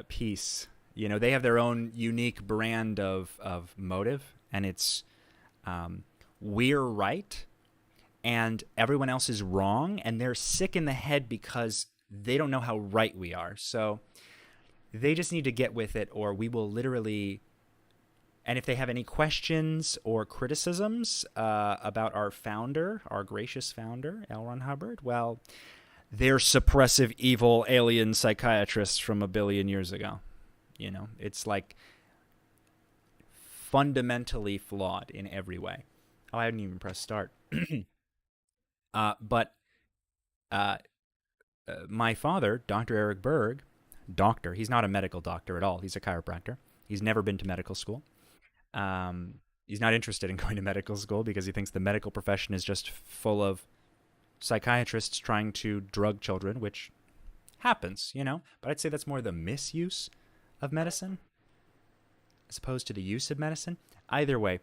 S1: peace. They have their own unique brand of motive, and it's we're right and everyone else is wrong, and they're sick in the head because they don't know how right we are. So they just need to get with it, or we will literally... And if they have any questions or criticisms about our founder, our gracious founder, L. Ron Hubbard, well, they're suppressive, evil, alien psychiatrists from a billion years ago. It's like fundamentally flawed in every way. Oh, I didn't even press start. But my father, Dr. Eric Berg, he's not a medical doctor at all. He's a chiropractor. He's never been to medical school. He's not interested in going to medical school because he thinks the medical profession is just full of psychiatrists trying to drug children, which happens, But I'd say that's more the misuse of medicine as opposed to the use of medicine. Either way,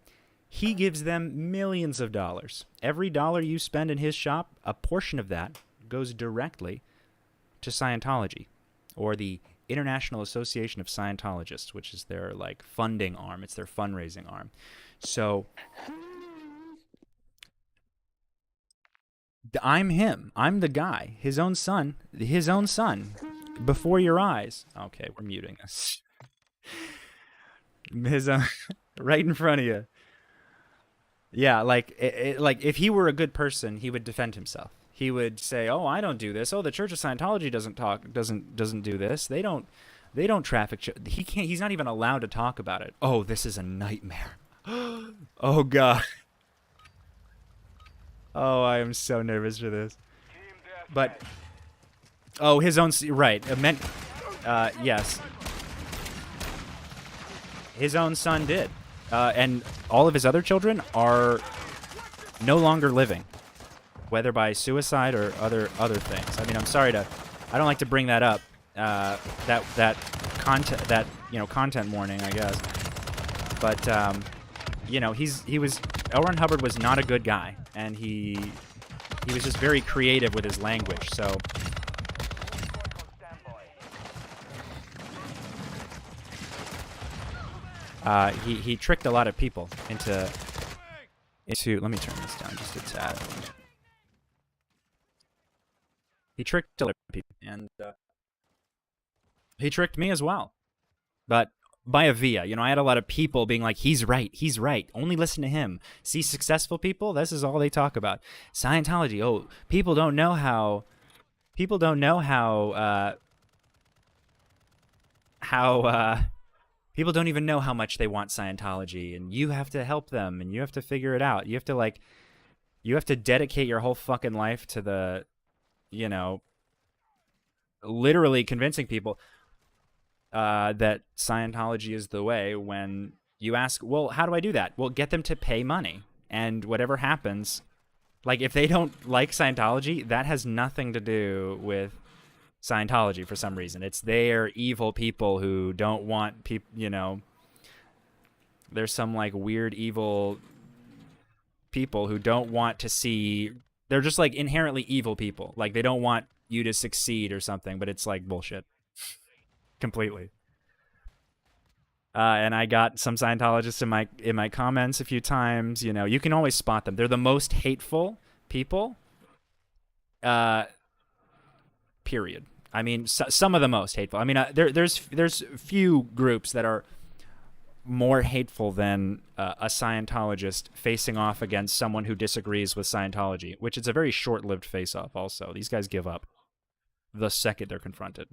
S1: he gives them millions of dollars. Every dollar you spend in his shop, a portion of that goes directly to Scientology, or the International Association of Scientologists, which is their funding arm. It's their fundraising arm. So I'm him. I'm the guy. His own son before your eyes. Okay, we're muting this. His right in front of you. Yeah, like like if he were a good person, he would defend himself. He would say, "Oh, I don't do this. Oh, the Church of Scientology doesn't do this. They don't traffic. He can't. He's not even allowed to talk about it. Oh, this is a nightmare. Oh God. Oh, I am so nervous for this. But oh, his own right. Yes, his own son did, and all of his other children are no longer living, whether by suicide or other things. I mean, I'm sorry to, I don't like to bring that up. That content warning, I guess. But L. Ron Hubbard was not a good guy, and he was just very creative with his language. So he tricked a lot of people into. Let me turn this down just a tad. He tricked a lot of people, and he tricked me as well, but by a via. I had a lot of people being like, he's right, only listen to him. See, successful people, this is all they talk about. Scientology, oh, people don't know how people don't even know how much they want Scientology, and you have to help them, and you have to figure it out. You have to dedicate your whole fucking life to the, literally convincing people that Scientology is the way. When you ask, well, how do I do that? Well, get them to pay money, and whatever happens, like if they don't like Scientology, that has nothing to do with Scientology for some reason. It's they're evil people who don't want people, there's some like weird evil people who don't want to see, they're just like inherently evil people. Like they don't want you to succeed or something, but it's like bullshit. Completely. And I got some Scientologists in my comments a few times. You can always spot them. They're the most hateful people. Period. I mean, some of the most hateful. I mean, there's few groups that are more hateful than a Scientologist facing off against someone who disagrees with Scientology, which is a very short-lived face-off. Also, these guys give up the second they're confronted.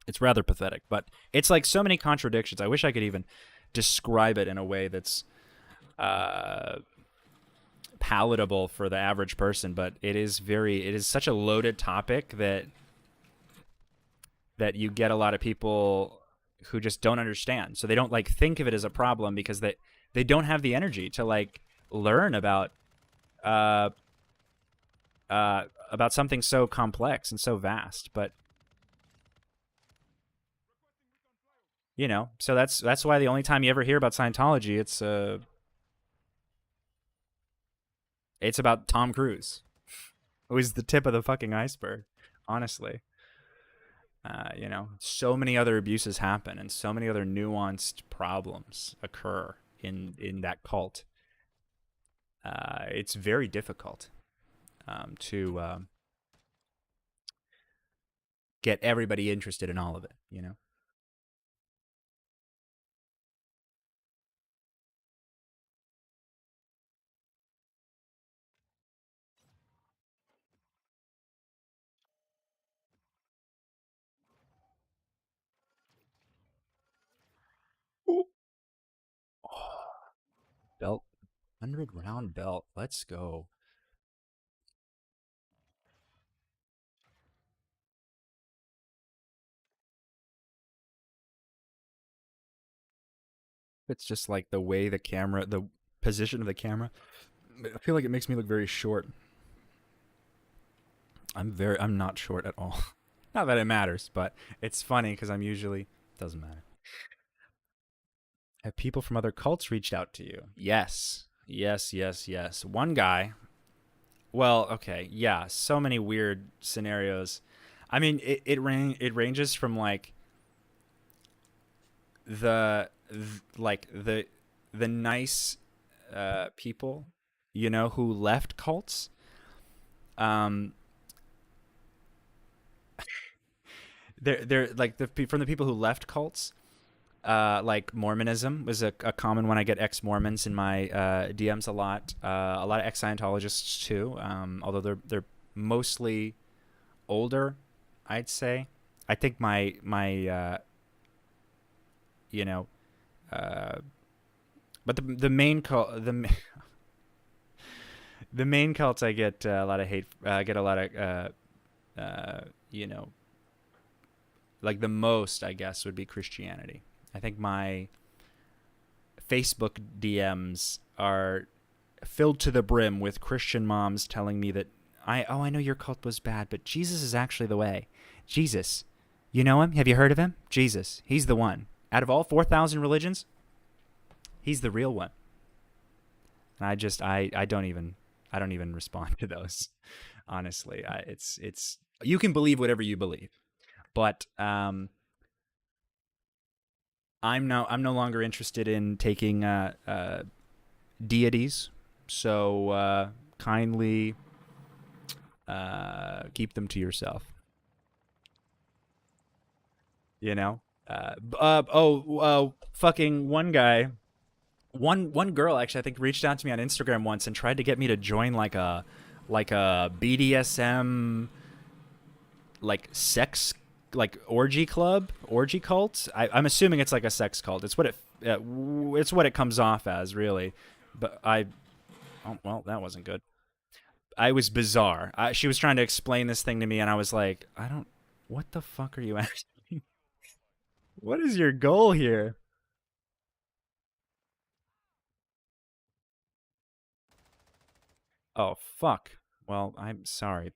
S1: It's rather pathetic, but it's like so many contradictions. I wish I could even describe it in a way that's palatable for the average person, but it is such a loaded topic that you get a lot of people who just don't understand. So they don't like think of it as a problem because they don't have the energy to like learn about something so complex and so vast. But so that's why the only time you ever hear about Scientology, it's about Tom Cruise, who is the tip of the fucking iceberg, honestly. So many other abuses happen and so many other nuanced problems occur in that cult. It's very difficult to get everybody interested in all of it, Belt, 100-round belt. Let's go. It's just like the way the position of the camera. I feel like it makes me look very short. I'm not short at all. Not that it matters, but it's funny because doesn't matter. Have people from other cults reached out to you? Yes. One guy. Well, okay, yeah. So many weird scenarios. I mean, it ranges from like the nice people, who left cults. they're like from the people who left cults. Like Mormonism was a common one. I get ex-Mormons in my DMs a lot of ex-Scientologists too. Although they're mostly older, I'd say. I think my you know, uh, but the main cult the main cults I get a lot of hate. Get a lot of you know, like the most I guess would be Christianity. I think my Facebook DMs are filled to the brim with Christian moms telling me that I know your cult was bad, but Jesus is actually the way. Jesus, you know him? Have you heard of him? Jesus, he's the one. Out of all 4,000 religions, he's the real one. And I don't even respond to those. Honestly, it's you can believe whatever you believe, but I'm no longer interested in taking deities. So kindly keep them to yourself. You know. Fucking one guy, one girl actually I think reached out to me on Instagram once and tried to get me to join like a BDSM like sex like orgy cult. I'm assuming it's like a sex cult. It's what it comes off as really. But oh well, that wasn't good. I was bizarre. She was trying to explain this thing to me, and I was like, I don't. What the fuck are you asking? What is your goal here? Oh fuck. Well, I'm sorry.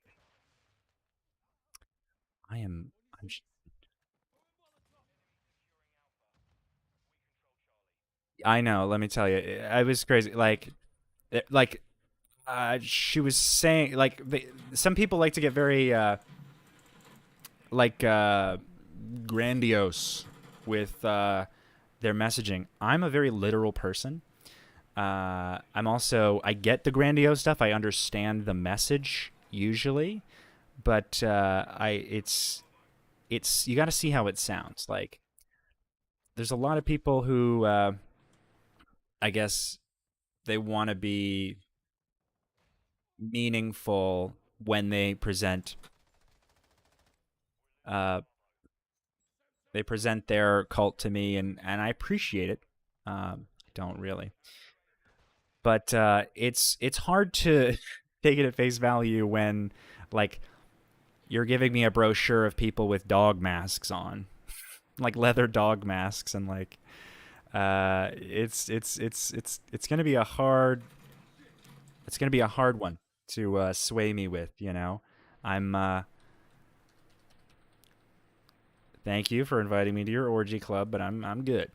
S1: I am. I know. Let me tell you, I was crazy. Like, she was saying, like, some people like to get very, like, grandiose with their messaging. I'm a very literal person. I'm also I get the grandiose stuff. I understand the message usually, but it's you got to see how it sounds. Like there's a lot of people who I guess they want to be meaningful when uh they present their cult to me, and I appreciate it. Don't really, but it's hard to take it at face value when like you're giving me a brochure of people with dog masks on, like leather dog masks, and like it's gonna be a hard one to sway me with. You know, I'm thank you for inviting me to your orgy club, but I'm good.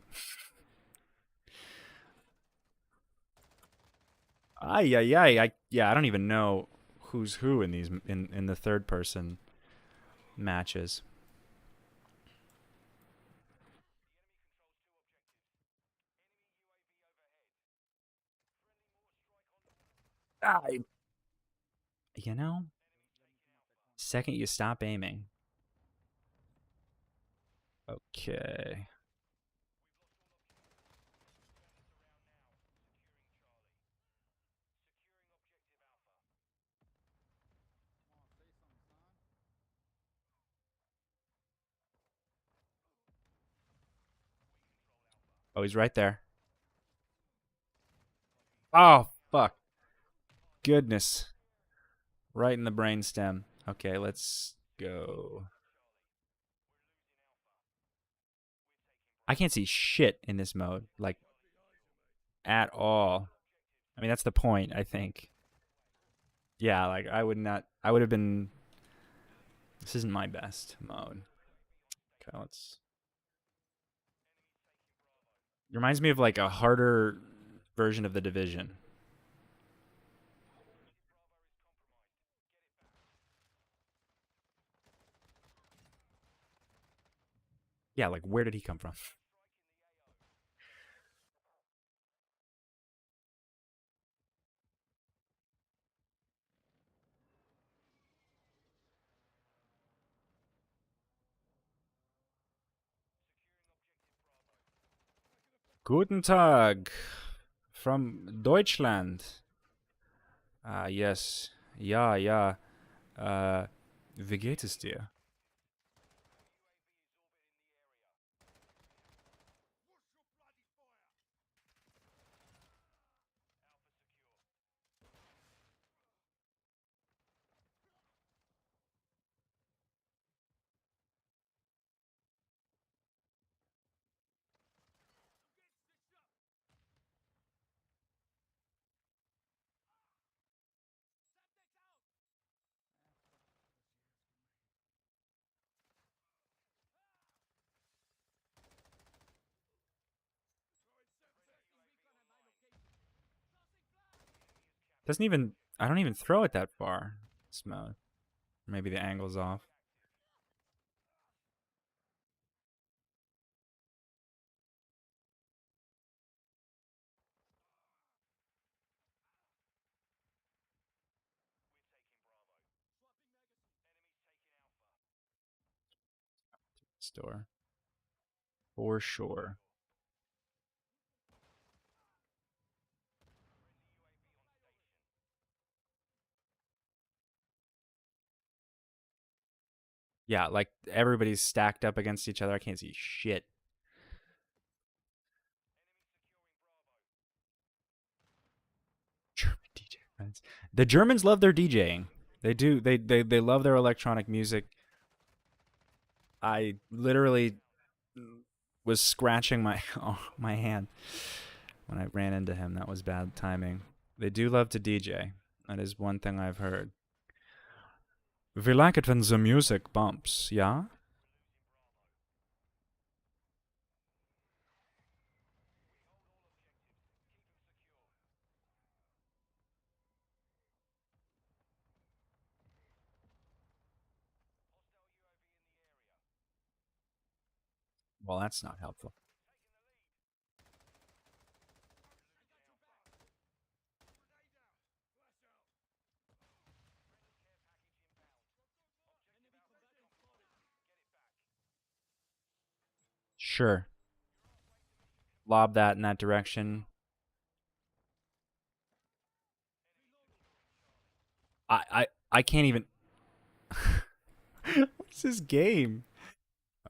S1: Yeah, I don't even know who's who in these in the third person matches. I you know, second you stop aiming. Okay. Oh, he's right there. Oh, fuck. Goodness. Right in the brainstem. Okay, let's go. I can't see shit in this mode, like at all. I mean, that's the point, I think. Yeah, like I would not. I would have been. This isn't my best mode. Okay, let's. It reminds me of like a harder version of the Division. Yeah, like where did he come from? Guten Tag from Deutschland. Yes. Ja, ja. Wie geht es dir? Doesn't even. I don't even throw it that far. This mode. Maybe the angle's off. Store. For sure. Yeah, like everybody's stacked up against each other. I can't see shit. German DJ friends. The Germans love their DJing. They do. They love their electronic music. I literally was scratching my my hand when I ran into him. That was bad timing. They do love to DJ. That is one thing I've heard. We like it when the music bumps, yeah? Well, that's not helpful. Sure. Lob that in that direction. I can't even. What's this game?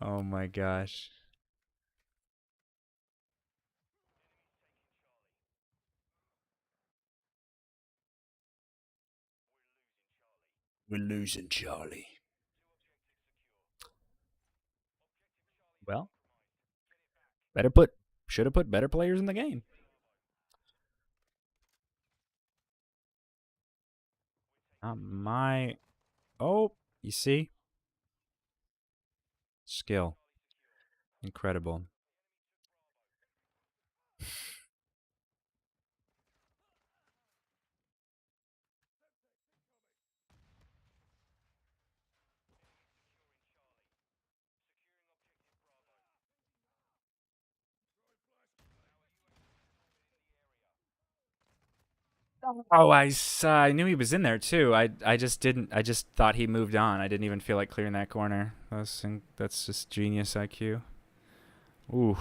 S1: Oh my gosh. We're losing, Charlie. Well, better put. Should have put better players in the game. Not my. Oh, you see? Skill. Incredible. Oh, I knew he was in there too. I just didn't. I just thought he moved on. I didn't even feel like clearing that corner. That's just genius IQ. Ooh.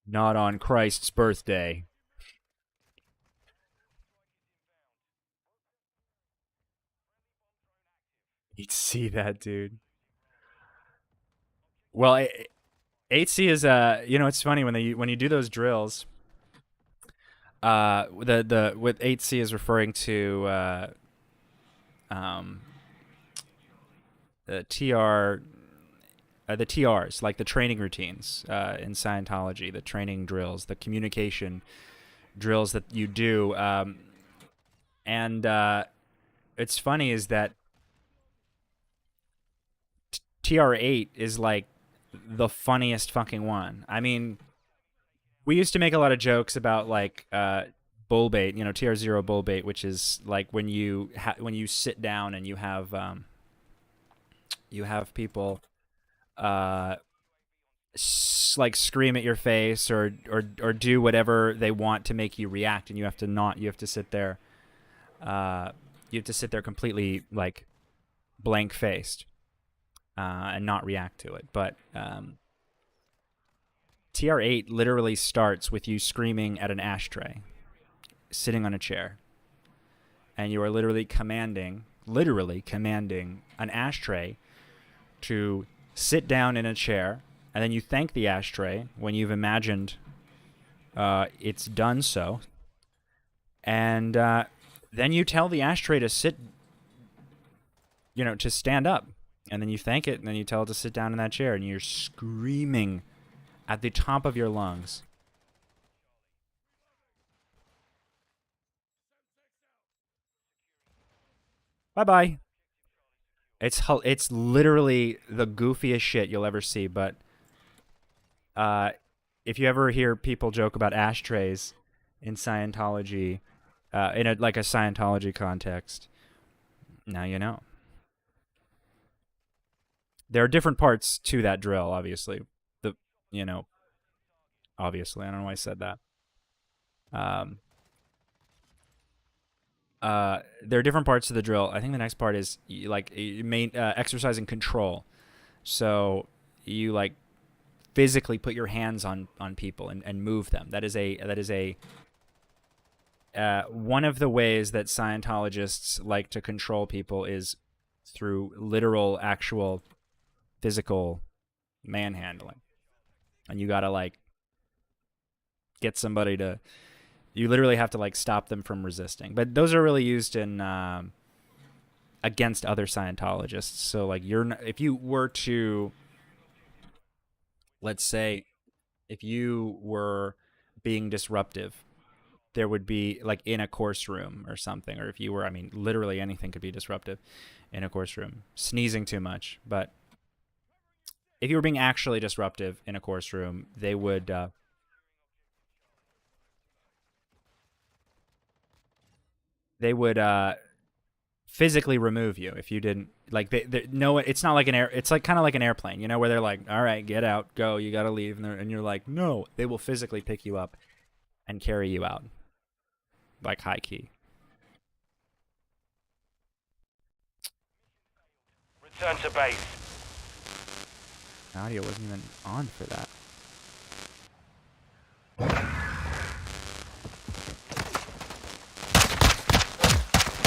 S1: Not on Christ's birthday. You'd see that, dude. Well, 8C is it's funny when you do those drills. The with 8C is referring to um the TR the TRs, like the training routines in Scientology, the training drills, the communication drills that you do. And it's funny is that TR8 is like the funniest fucking one. I mean, we used to make a lot of jokes about like bull bait, TR0 bull bait, which is like when you sit down and you have people uh, like scream at your face or do whatever they want to make you react, and you have to sit there you have to sit there completely like blank-faced and not react to it. But TR8 literally starts with you screaming at an ashtray, sitting on a chair, and you are literally commanding an ashtray to sit down in a chair, and then you thank the ashtray when you've imagined it's done so, and then you tell the ashtray to sit, to stand up, and then you thank it, and then you tell it to sit down in that chair, and you're screaming at the top of your lungs. Bye-bye. It's literally the goofiest shit you'll ever see, but if you ever hear people joke about ashtrays in Scientology, in a Scientology context, now you know. There are different parts to that drill, obviously. Obviously, I don't know why I said that. There are different parts to the drill. I think the next part is exercising control. So you physically put your hands on people and move them. That is one of the ways that Scientologists like to control people is through literal, actual, physical manhandling. And you gotta get somebody to. You literally have to stop them from resisting. But those are really used in against other Scientologists. So if you were to, let's say, if you were being disruptive, there would be in a course room or something, or if you were, literally anything could be disruptive in a course room. Sneezing too much, but if you were being actually disruptive in a course room, they would. They would physically remove you if you didn't no. It's not like an air. It's kind of like an airplane, where they're like, "All right, get out, go. You got to leave," and you're like, "No." They will physically pick you up and carry you out, high key.
S2: Return to base.
S1: Audio wasn't even on for that.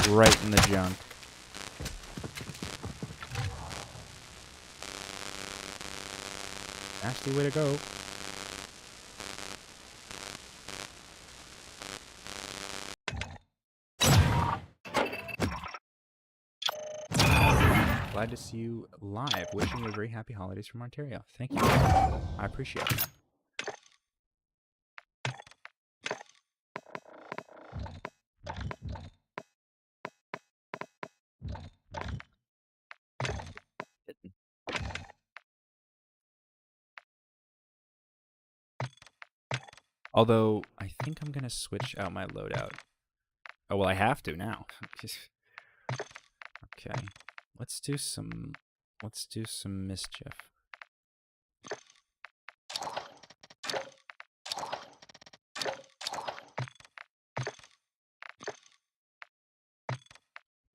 S1: Right in the junk. Nasty way to go. Glad to see you live. Wishing you a very happy holidays from Ontario. Thank you. I appreciate it. Although, I think I'm going to switch out my loadout. Oh, well, I have to now. Okay. Let's do some mischief.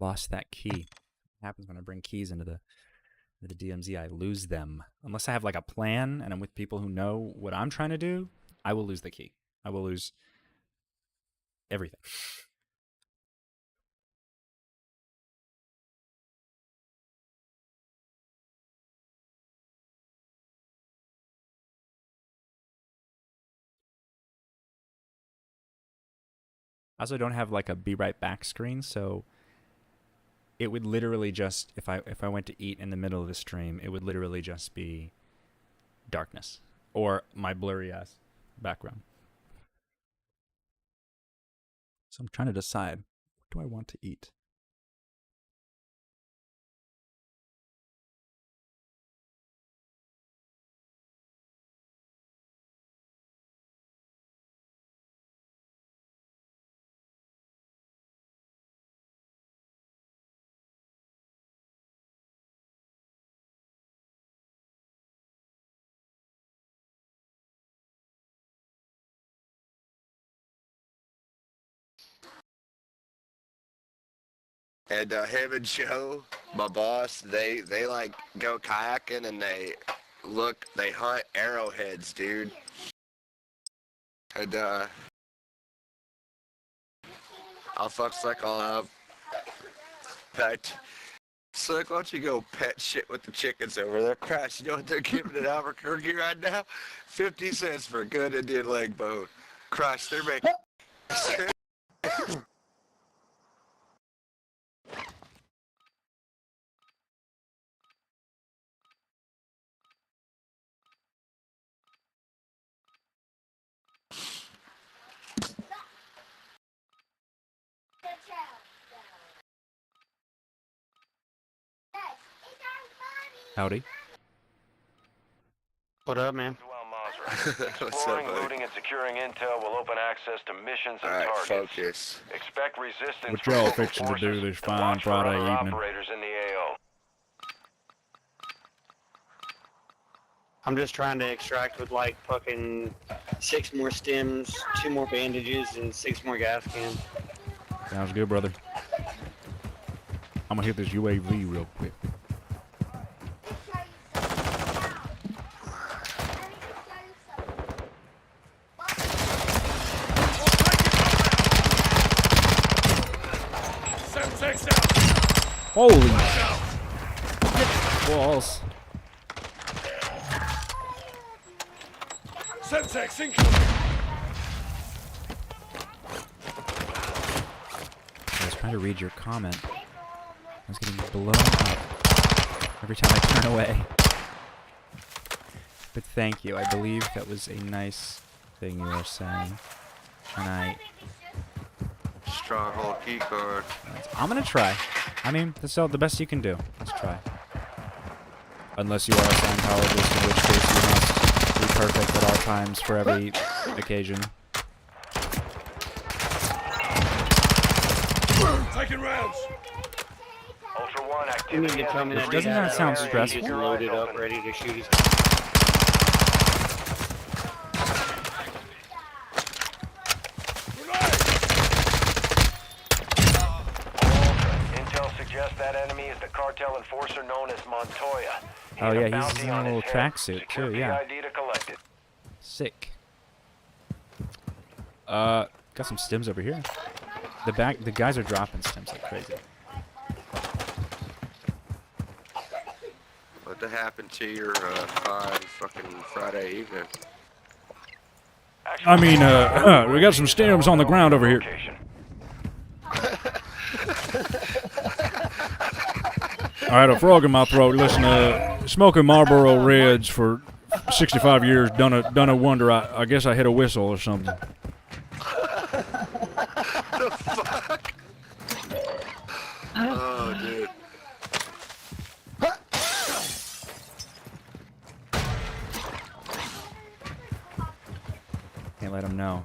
S1: Lost that key. What happens when I bring keys into the DMZ? I lose them. Unless I have a plan and I'm with people who know what I'm trying to do, I will lose the key. I will lose everything. I also don't have a be right back screen, so it would literally just if I went to eat in the middle of the stream, it would literally just be darkness or my blurry ass background. So I'm trying to decide, what do I want to eat?
S3: And him and Joe, my boss, they like go kayaking and they hunt arrowheads, dude. And I'll fuck Slick all up. But Slick, why don't you go pet shit with the chickens over there? Crash, you know what they're giving in Albuquerque right now? 50 cents for a good Indian leg bone. Crash, they're making...
S1: Howdy.
S5: What up, man?
S2: Exploring, looting, and securing intel will open access to missions and
S3: Alright,
S2: targets.
S3: focus.
S2: Expect resistance
S1: What
S2: from
S1: y'all
S2: local
S1: fixing to do
S2: forces
S1: this
S2: and
S1: fine
S2: watch for
S1: Friday
S2: other
S1: evening?
S2: operators in the AO.
S5: I'm just trying to extract with like fucking 6 more stems, 2 more bandages, and 6 more gas cans.
S1: Sounds good, brother. I'm gonna hit this UAV real quick. Holy balls.
S4: Semtex incoming!
S1: I was trying to read your comment. I was getting blown up every time I turn away. But thank you. I believe that was a nice thing you were saying. And
S3: Stronghold keycard.
S1: I'm gonna try. I mean, that's all the best you can do. Let's try. Unless you are a Scientologist, in which case you must be perfect at all times for every occasion.
S4: Taking rounds!
S2: Ultra One
S5: You
S2: activity
S5: need to tell me that
S1: Doesn't that sound stressful?
S5: Just loaded up, ready to shoot his.
S2: Intel suggests that enemy is the cartel enforcer known as Montoya. He
S1: Oh,
S2: has
S1: yeah,
S2: a
S1: he's
S2: bounty
S1: in a
S2: on his
S1: little
S2: head.
S1: tracksuit,
S2: Secure
S1: too, yeah.
S2: PID to collect it.
S1: Sick. Got some stims over here. The guys are dropping stims like crazy.
S3: What happened to your fine fucking Friday evening?
S1: I mean, we got some stims on the ground over here. I had a frog in my throat. Listen, smoking Marlboro Reds for 65 years done a wonder. I guess I hit a whistle or something.
S3: The fuck? Oh, dude.
S1: Can't let him know.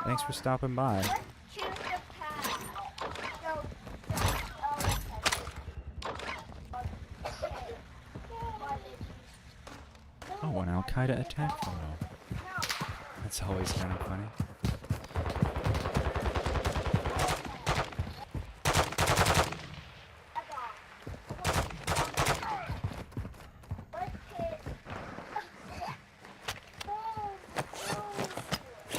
S1: Thanks for stopping by. Oh, an Al Qaeda attack photo. That's always kind of funny.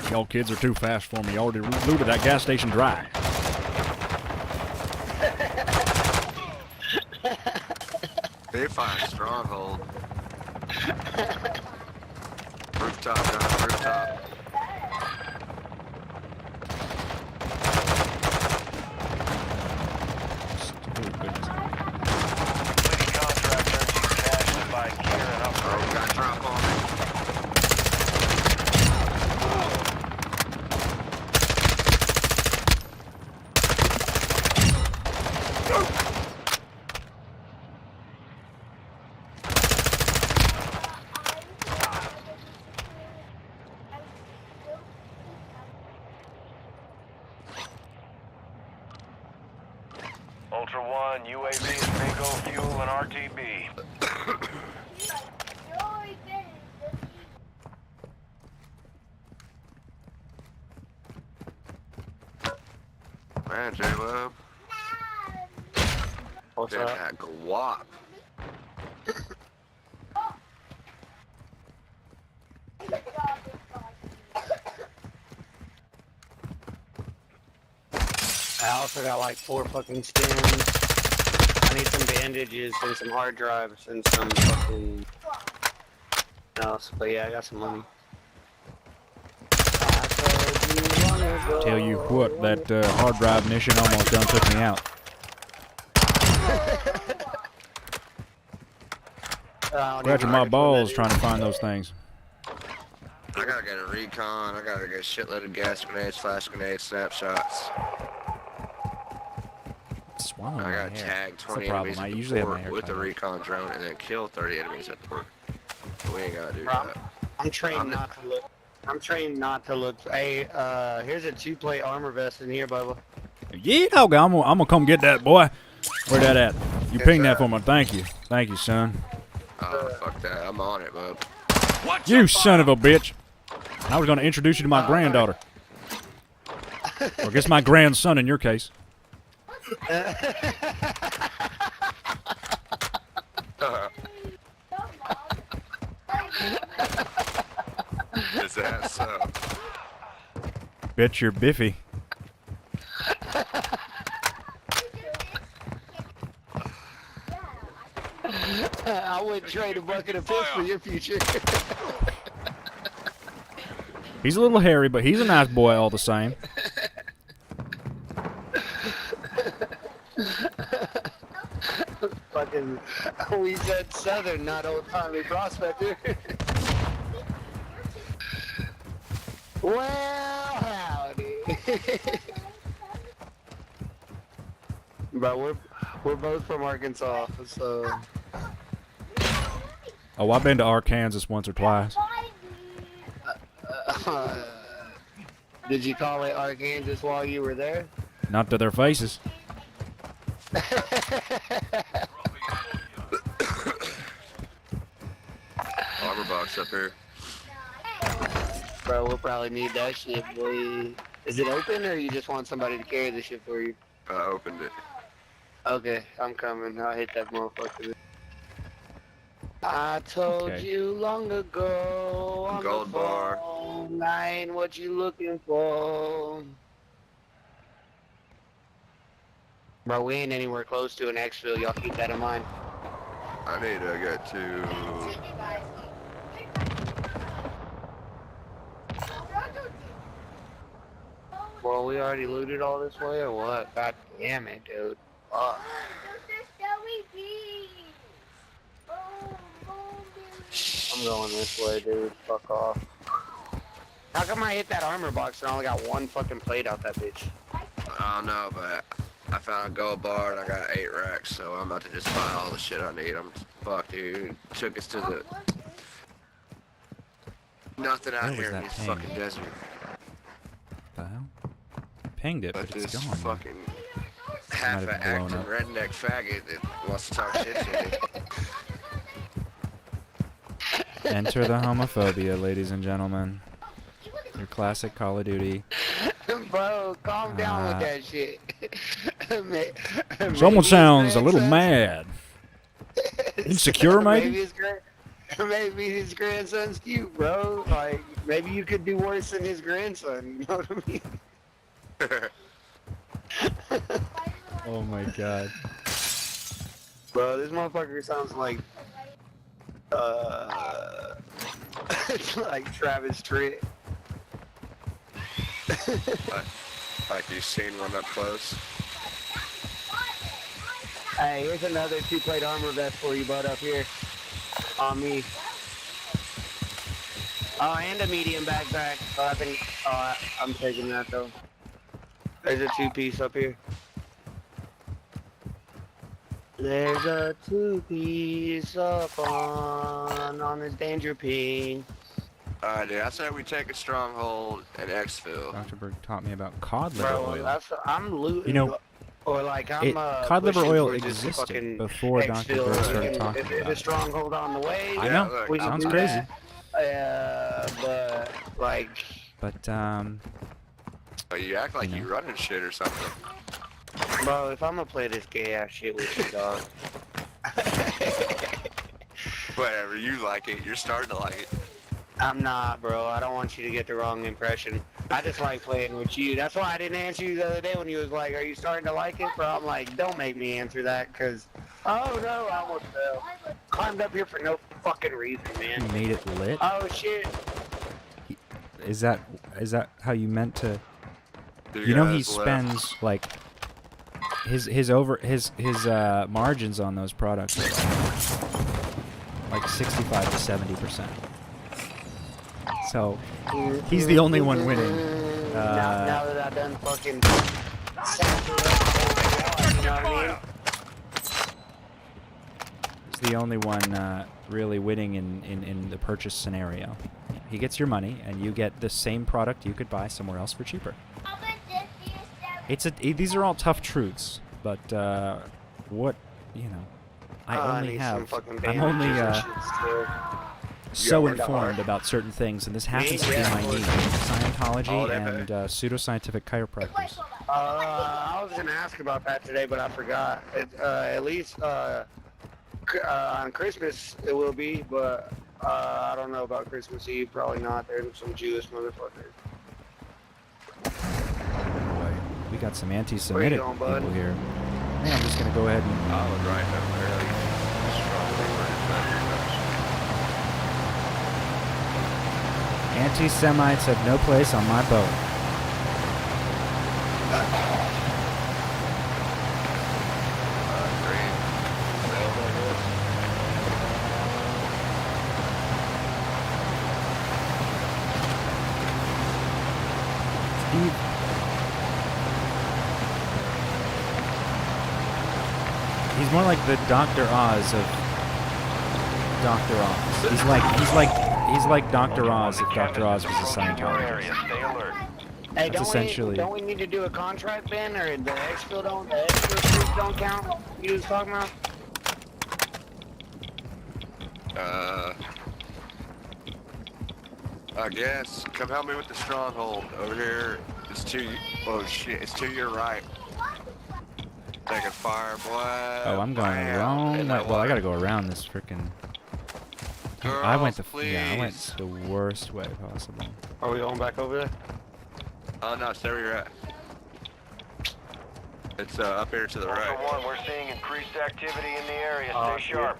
S1: Y'all kids are too fast for me. You already looted that gas station dry.
S3: They find stronghold. Rooftop, John, rooftop. Oh, we got a drop on it.
S2: Ultra One, UAV is bingo, fuel, and RTB.
S3: Man, J-Lab.
S5: What's
S3: Damn
S5: up?
S3: that guap.
S5: I also got like 4 fucking stems. I need some bandages and some hard drives and some fucking else. But yeah, I got some money.
S1: Tell you what, that hard drive mission almost done took me out. Scratching my balls trying to find those things.
S3: I gotta get a recon. I gotta get a shitload of gas grenades, flash grenades, snapshots.
S1: Swallowing
S3: I
S1: my
S3: gotta
S1: hair.
S3: tag
S1: That's the
S3: 20
S1: problem.
S3: enemies
S1: I
S3: at the
S1: usually have my
S3: port
S1: hair
S3: with
S1: cut
S3: the
S1: off.
S3: recon drone and then kill 30 enemies at the port. We ain't gotta do
S5: Bro,
S3: that.
S5: I'm trained not to look. I'm trained not to look. Hey, here's a 2-plate armor vest in here, Bubba.
S1: Yeah, dog. I'm gonna come get that, boy. Where that at? You pinged that for me. Thank you. Thank you, son.
S3: Oh, fuck that. I'm on it, bub.
S1: You son of a bitch. I was gonna introduce you to my granddaughter. Or I guess my grandson in your case.
S3: Is that so?
S1: Bet you're Biffy.
S5: I wouldn't trade a bucket of fish for your future.
S1: He's a little hairy, but he's a nice boy all the same.
S5: Fucking, we said Southern, not old-timey prospector. Well, howdy. But we're both from Arkansas, so.
S1: Oh, I've been to Arkansas once or twice.
S5: Did you call it Arkansas while you were there?
S1: Not to their faces.
S3: Armor box up here.
S5: Bro, we'll probably need that shit, boy. Is it open, or you just want somebody to carry the shit for you?
S3: I opened it.
S5: Okay, I'm coming. I'll hit that motherfucker. I told you long ago on
S3: Gold
S5: the
S3: bar.
S5: phone, I ain't what you looking for. Bro, we ain't anywhere close to an exfil. Y'all keep that in mind.
S3: I need to get to...
S5: Well, we already looted all this way, or what? God damn it, dude. Fuck. I'm going this way, dude. Fuck off. How come I hit that armor box and I only got 1 fucking plate out that bitch?
S3: I don't know, but I found a gold bar and I got 8 racks, so I'm about to just buy all the shit I need. I'm fuck, dude. Took us to the... Nothing out
S1: Where was
S3: here in
S1: that
S3: this
S1: ping?
S3: fucking desert.
S1: The hell? Pinged it, but
S3: But
S1: it's
S3: this
S1: gone.
S3: fucking
S1: have
S3: half-acting
S1: blown up.
S3: redneck faggot that wants to talk shit to me.
S1: Enter the homophobia, ladies and gentlemen. Your classic Call of Duty.
S5: Bro, calm down with that shit.
S1: Someone sounds a little mad. Insecure, maybe?
S5: Maybe his grandson's cute, bro. Like, maybe you could do worse than his grandson. You know what I mean?
S1: Oh my god.
S5: Bro, this motherfucker sounds like, like Travis Tritt.
S3: Like you seen one up close.
S5: Hey, here's another 2-plate armor vest for you, bud, up here. On me. Oh, and a medium backpack. Oh, I think, I'm taking that, though. There's a 2-piece up here. There's a 2-piece up on this danger ping.
S3: Alright, dude, I said we take a stronghold and exfil.
S1: Dr. Berg taught me about cod liver
S5: Bro,
S1: oil.
S5: I'm looting.
S1: You know,
S5: or like I'm
S1: cod liver
S5: pushing
S1: oil
S5: towards this
S1: existed
S5: fucking
S1: before Dr.
S5: exfil.
S1: Berg started talking
S5: If there's
S1: about
S5: a
S1: it.
S5: stronghold on the way,
S1: I
S3: Yeah,
S1: know.
S3: look,
S5: we can
S1: Sounds
S5: do
S1: crazy.
S5: that. But like,
S1: But,
S3: Oh, you act like
S1: You
S3: you
S1: know.
S3: running shit or something.
S5: Bro, if I'm gonna play this gay ass shit with you, dog.
S3: Whatever, you like it. You're starting to like it.
S5: I'm not, bro. I don't want you to get the wrong impression. I just like playing with you. That's why I didn't answer you the other day when you was like, "Are you starting to like it?" Bro, I'm like, don't make me answer that, cause oh no, I almost fell. Climbed up here for no fucking reason,
S1: You
S5: man.
S1: made it lit.
S5: Oh shit.
S1: Is that how you meant to?
S3: Dude,
S1: You know
S3: guys
S1: he
S3: left.
S1: spends like his margins on those products are like 65 to 70%. So he's the only one winning.
S5: Now that I done fucking saturated the whole thing, you know what I mean?
S1: He's the only one really winning in the purchase scenario. He gets your money, and you get the same product you could buy somewhere else for cheaper. These are all tough truths, but what you know, I only
S5: need
S1: have.
S5: some fucking
S1: I'm only
S5: bandages and shit still.
S1: so
S5: Yeah, we're
S1: informed
S5: hard.
S1: about certain things, and this happens to be
S5: yeah,
S1: my
S5: of course.
S1: niche: Scientology
S3: All that
S1: and pseudoscientific chiropractors.
S5: I was gonna ask about that today, but I forgot. At least on Christmas it will be, but I don't know about Christmas Eve. Probably not. There's some Jewish motherfuckers.
S1: We got some anti-Semitic
S5: going,
S1: people
S5: bud?
S1: here. I think I'm just gonna go ahead and.
S3: I was right up there. Strongly
S1: Anti-Semites have no place on my boat. Steve. He's more like the Dr. Oz of Dr. Oz. He's like Dr. Oz if Dr. Oz was a Scientologist.
S2: Stay alert.
S5: Hey,
S1: That's essentially-
S5: don't we need to do a contract, Ben, or the exfil streets don't count? You was talking about?
S3: I guess. Come help me with the stronghold over here. It's to oh shit, it's to your right. Taking fire, boy.
S1: Oh, I'm going
S3: Bam.
S1: wrong.
S3: In
S1: Well,
S3: that
S1: I
S3: water.
S1: gotta go around this freaking.
S3: Girls,
S1: I went
S3: please.
S1: I went the worst way possible.
S5: Are we going back over there?
S3: Oh no, stay where you're at. It's up here to the
S2: Ultra
S3: right.
S2: One, we're seeing increased activity in the area.
S5: Oh,
S2: Stay
S5: shit.
S2: sharp.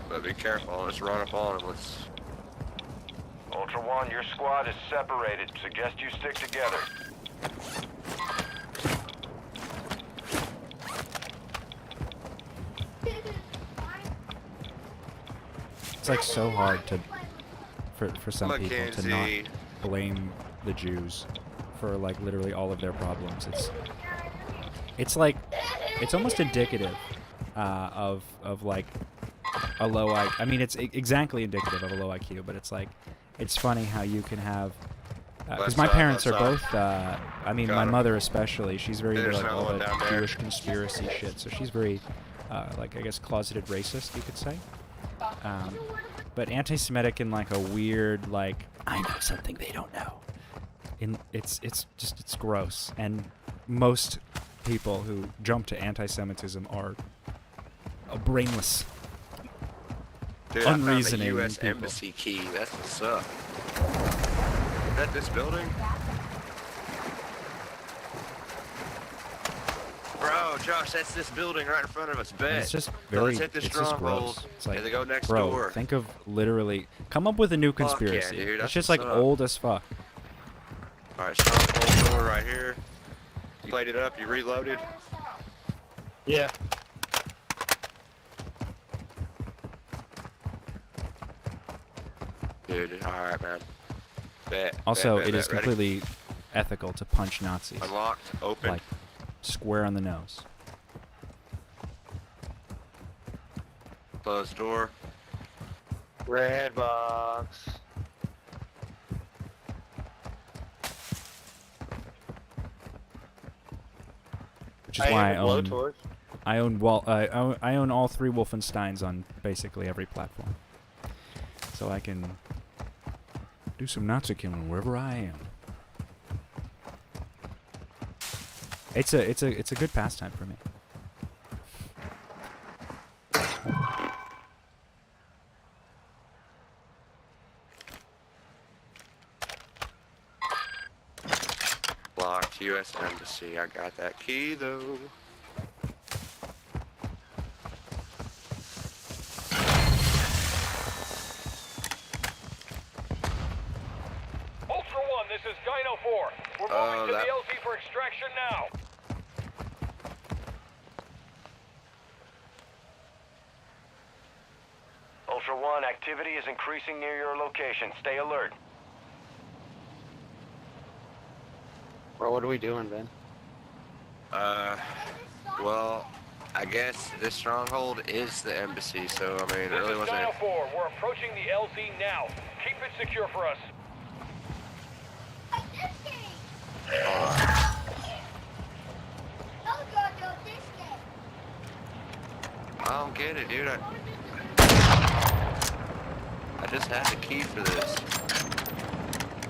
S3: But be careful, let's run up on him. Let's.
S2: Ultra One, your squad is separated. Suggest you stick together.
S1: It's like so hard for some people to not
S3: Mackenzie.
S1: blame the Jews for like literally all of their problems. It's like it's almost indicative of like a low IQ. I mean, it's exactly indicative of a low IQ, but it's like it's funny how you can have because my parents are both. I mean, my mother especially. She's very into
S3: There's
S1: like all
S3: another
S1: the
S3: one down there.
S1: Jewish conspiracy shit. So she's very like I guess closeted racist, you could say. But anti-Semitic in like a weird like I know something they don't know. It's gross, and most people who jump to anti-Semitism are brainless.
S3: Dude, I
S1: Unreasoning
S3: found a U.S.
S1: people.
S3: Embassy key. That's what's up. Is that this building? Bro, Josh, that's this building right in front of us.
S1: And
S3: Bet.
S1: it's just
S3: So
S1: very
S3: let's hit the
S1: it's just
S3: stronghold.
S1: gross. It's like
S3: and they go next
S1: bro,
S3: door.
S1: think of literally come up with a new
S3: Fuck yeah,
S1: conspiracy.
S3: dude,
S1: It's
S3: that's
S1: just like
S3: what's up.
S1: old as fuck.
S3: All right, stronghold door right here. You played it up. You reloaded.
S5: Yeah.
S3: Dude, all right, man. Bet.
S1: Also,
S3: bet,
S1: it
S3: bet,
S1: is
S3: bet. Ready?
S1: completely ethical to punch Nazis,
S3: Unlocked. Open.
S1: like square on the nose.
S3: Closed door.
S5: Red box.
S1: Which is why I own
S5: blowtorch.
S1: I own all three Wolfensteins on basically every platform. so I can do some Nazi killing wherever I am. It's a good pastime for me.
S3: Locked U.S. Embassy. I got that key though.
S2: Ultra One, this is Dino 4. We're moving to the LZ for extraction now. Ultra One, activity is increasing near your location. Stay alert.
S5: Bro, what are we doing, Ben?
S3: Well, I guess this stronghold is the embassy, so I mean, it really wasn't.
S2: Dino 4, we're approaching the LZ now. Keep it secure for us.
S3: I don't get it, dude. I just had the key for this.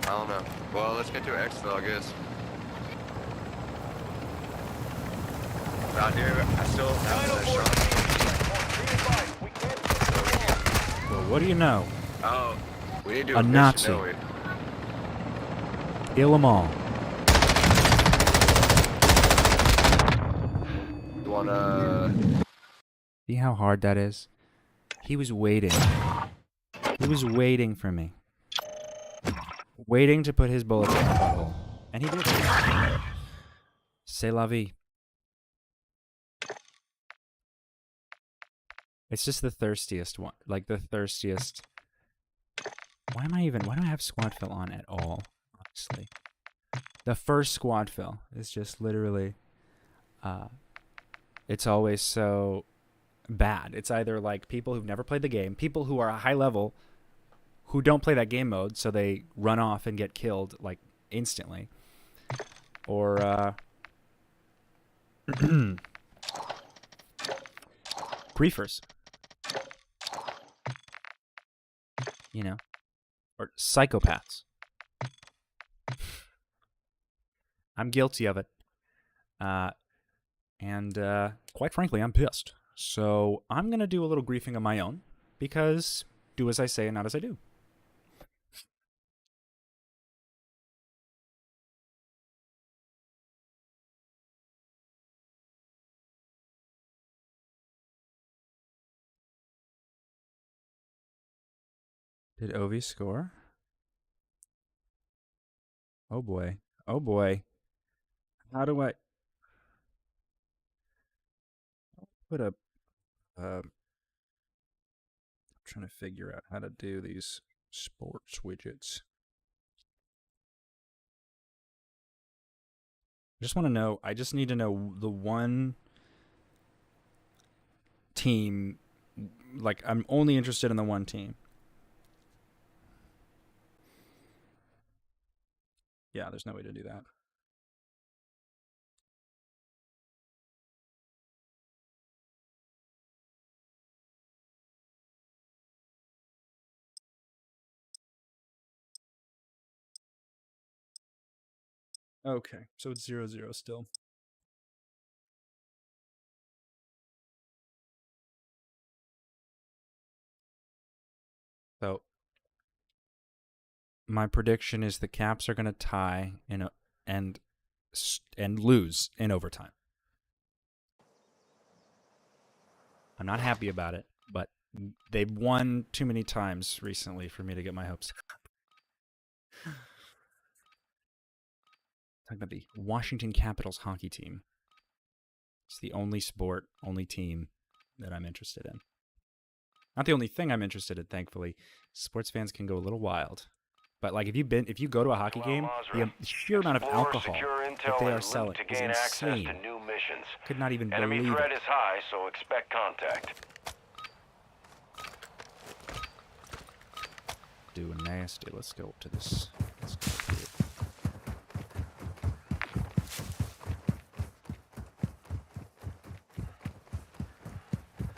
S3: I don't know. Well, let's get to exfil, I guess. Out here, I still have that strong.
S1: Well, what do you know?
S3: Oh, we need to do
S1: A
S3: a mission,
S1: Nazi.
S3: don't we?
S1: Kill them all.
S3: You wanna...
S1: See how hard that is? He was waiting. He was waiting for me. Waiting to put his bullet in the butthole. And he did. C'est la vie. It's just the thirstiest one. Like, the thirstiest. Why do I have squad fill on at all? Honestly. The first squad fill is just literally, it's always so bad. It's either like people who've never played the game, people who are a high level, who don't play that game mode, so they run off and get killed, like, instantly. Or, griefers. You know? Or psychopaths. I'm guilty of it. And quite frankly, I'm pissed. So I'm going to do a little griefing of my own, because do as I say and not as I do. Did Ovi score? Oh boy. Oh boy. How do I put a... I'm trying to figure out how to do these sports widgets. I just need to know the one team. Like, I'm only interested in the one team. Yeah, there's no way to do that. Okay, so it's 0-0 still. So my prediction is the Caps are going to tie and lose in overtime. I'm not happy about it, but they've won too many times recently for me to get my hopes up. Talking about the Washington Capitals hockey team. It's the only team that I'm interested in. Not the only thing I'm interested in, thankfully. Sports fans can go a little wild. But like if you go to a hockey game, the sheer amount of alcohol that they are selling is insane. Could not even believe it.
S2: Enemy threat is high, so expect contact.
S1: Doing nasty. Let's go to this. Let's go to it.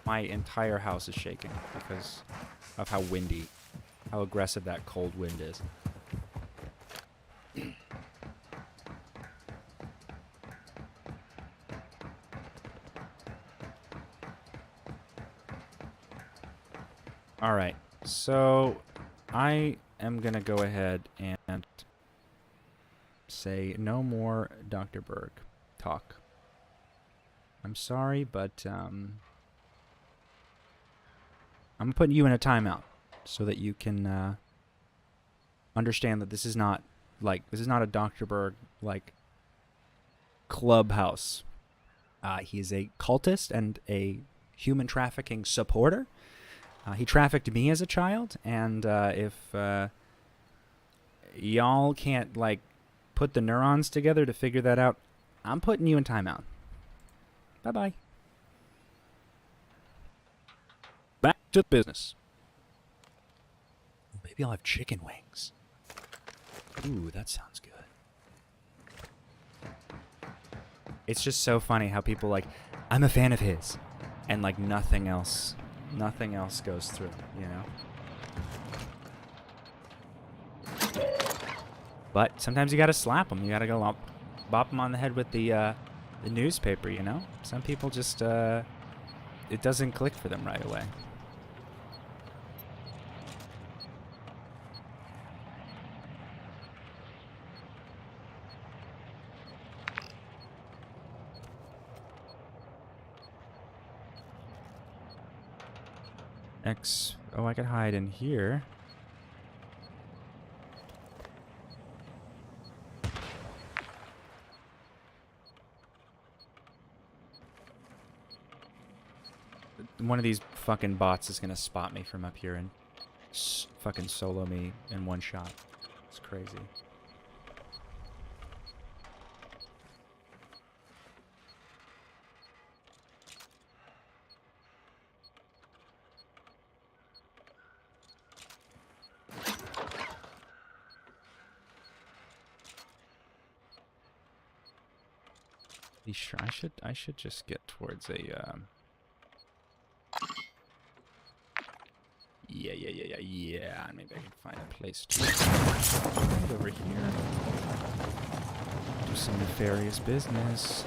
S1: My entire house is shaking because of how windy how aggressive that cold wind is. All right, so I am going to go ahead and say no more Dr. Berg talk. I'm sorry, but I'm putting you in a timeout so that you can understand that this is not a Dr. Berg like clubhouse. He is a cultist and a human trafficking supporter. He trafficked me as a child, and if y'all can't like put the neurons together to figure that out, I'm putting you in timeout. Bye-bye. Back to business. Maybe I'll have chicken wings. Ooh, that sounds good. It's just so funny how people like, I'm a fan of his, and like nothing else goes through, you know? But sometimes you gotta slap them. You gotta go bop them on the head with the newspaper, you know? Some people just, it doesn't click for them right away. Oh, I could hide in here. One of these fucking bots is gonna spot me from up here and fucking solo me in one shot. It's crazy. Sure, I should just get towards a yeah. Maybe I can find a place to right over here. Do some nefarious business.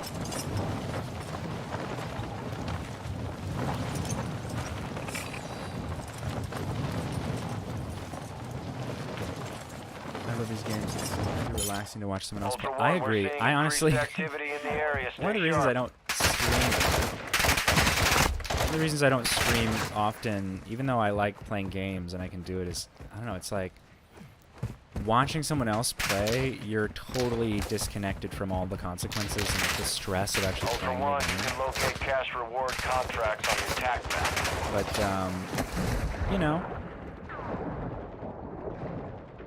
S1: I love these games. It's really relaxing to watch someone else. But I agree. I honestly, one of the reasons I don't stream often, even though I like playing games and I can do it, is I don't know. It's like watching someone else play. You're totally disconnected from all the consequences and the stress of actually playing the game.
S2: You can locate cash reward contracts on your tac map.
S1: But you know.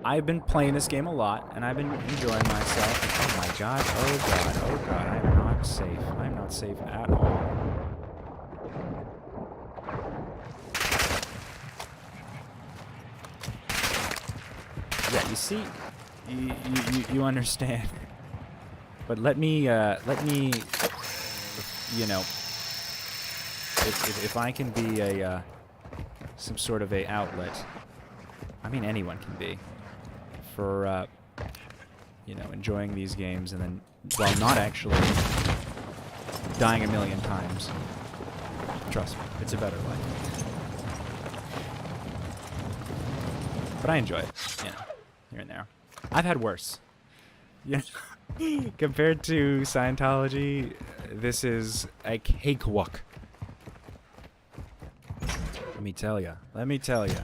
S1: I've been playing this game a lot, and I've been enjoying myself. Oh my god, oh god, I'm not safe. I'm not safe at all. Yeah, you see, you understand. But let me, you know, if I can be a, some sort of a outlet, I mean anyone can be, for, you know, enjoying these games and then, while not actually dying a million times. Trust me, it's a better life. But I enjoy it, you know, here and there. I've had worse. Yeah. Compared to Scientology, this is a cakewalk. Let me tell ya. Let me tell ya.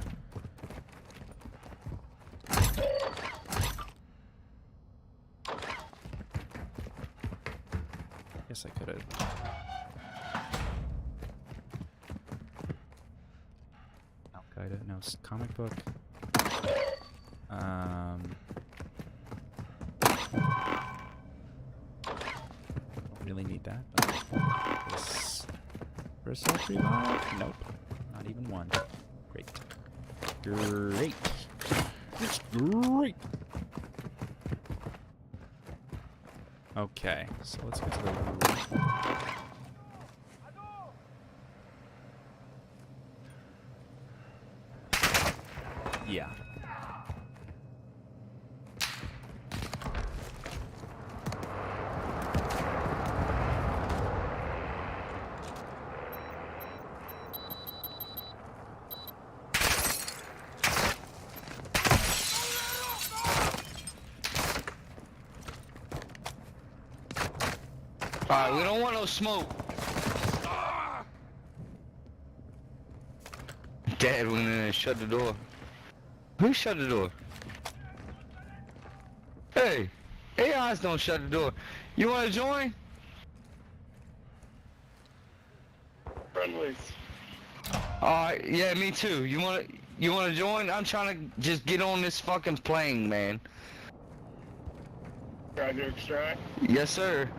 S1: Guess I could have. Al-Qaeda, no, comic book. Don't really need that. This for a self revive? Nope, not even one. Great, great, it's great. Okay, so let's get to the roof. Yeah.
S6: Alright, we don't want no smoke. Dad went in and shut the door. Who shut the door? Hey, AIs don't shut the door. You wanna join?
S7: Friendlies.
S6: Alright, yeah, me too. You wanna join? I'm trying to just get on this fucking plane, man.
S7: Try to extract.
S6: Yes, sir.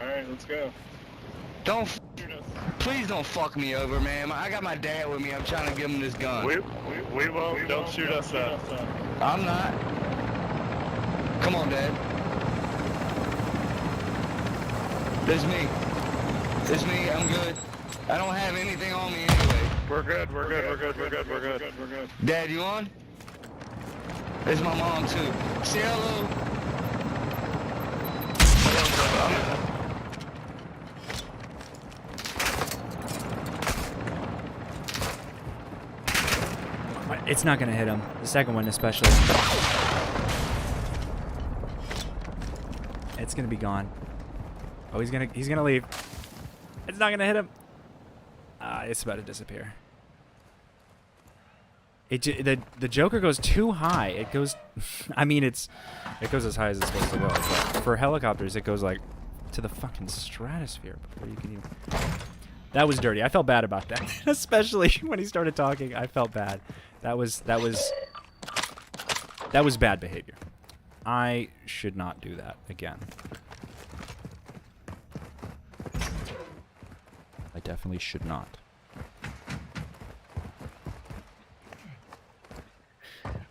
S7: Alright, let's go.
S6: Don't,
S7: Shoot us.
S6: please don't fuck me over, man. I got my dad with me. I'm trying to give him this gun.
S7: We won't. Don't shoot us up.
S6: I'm not. Come on, Dad. There's me. It's me. I'm good. I don't have anything on me anyway.
S7: We're good. We're good. We're good. We're good. We're good. We're good.
S6: Dad, you on? There's my mom too. Say hello.
S1: It's not gonna hit him. The second one especially. It's gonna be gone. Oh, he's gonna leave. It's not gonna hit him. It's about to disappear. The Joker goes too high. It goes, I mean it goes as high as it's supposed to go. But for helicopters, it goes like to the fucking stratosphere before you can even. That was dirty. I felt bad about that, especially when he started talking. I felt bad. That was bad behavior. I should not do that again. I definitely should not.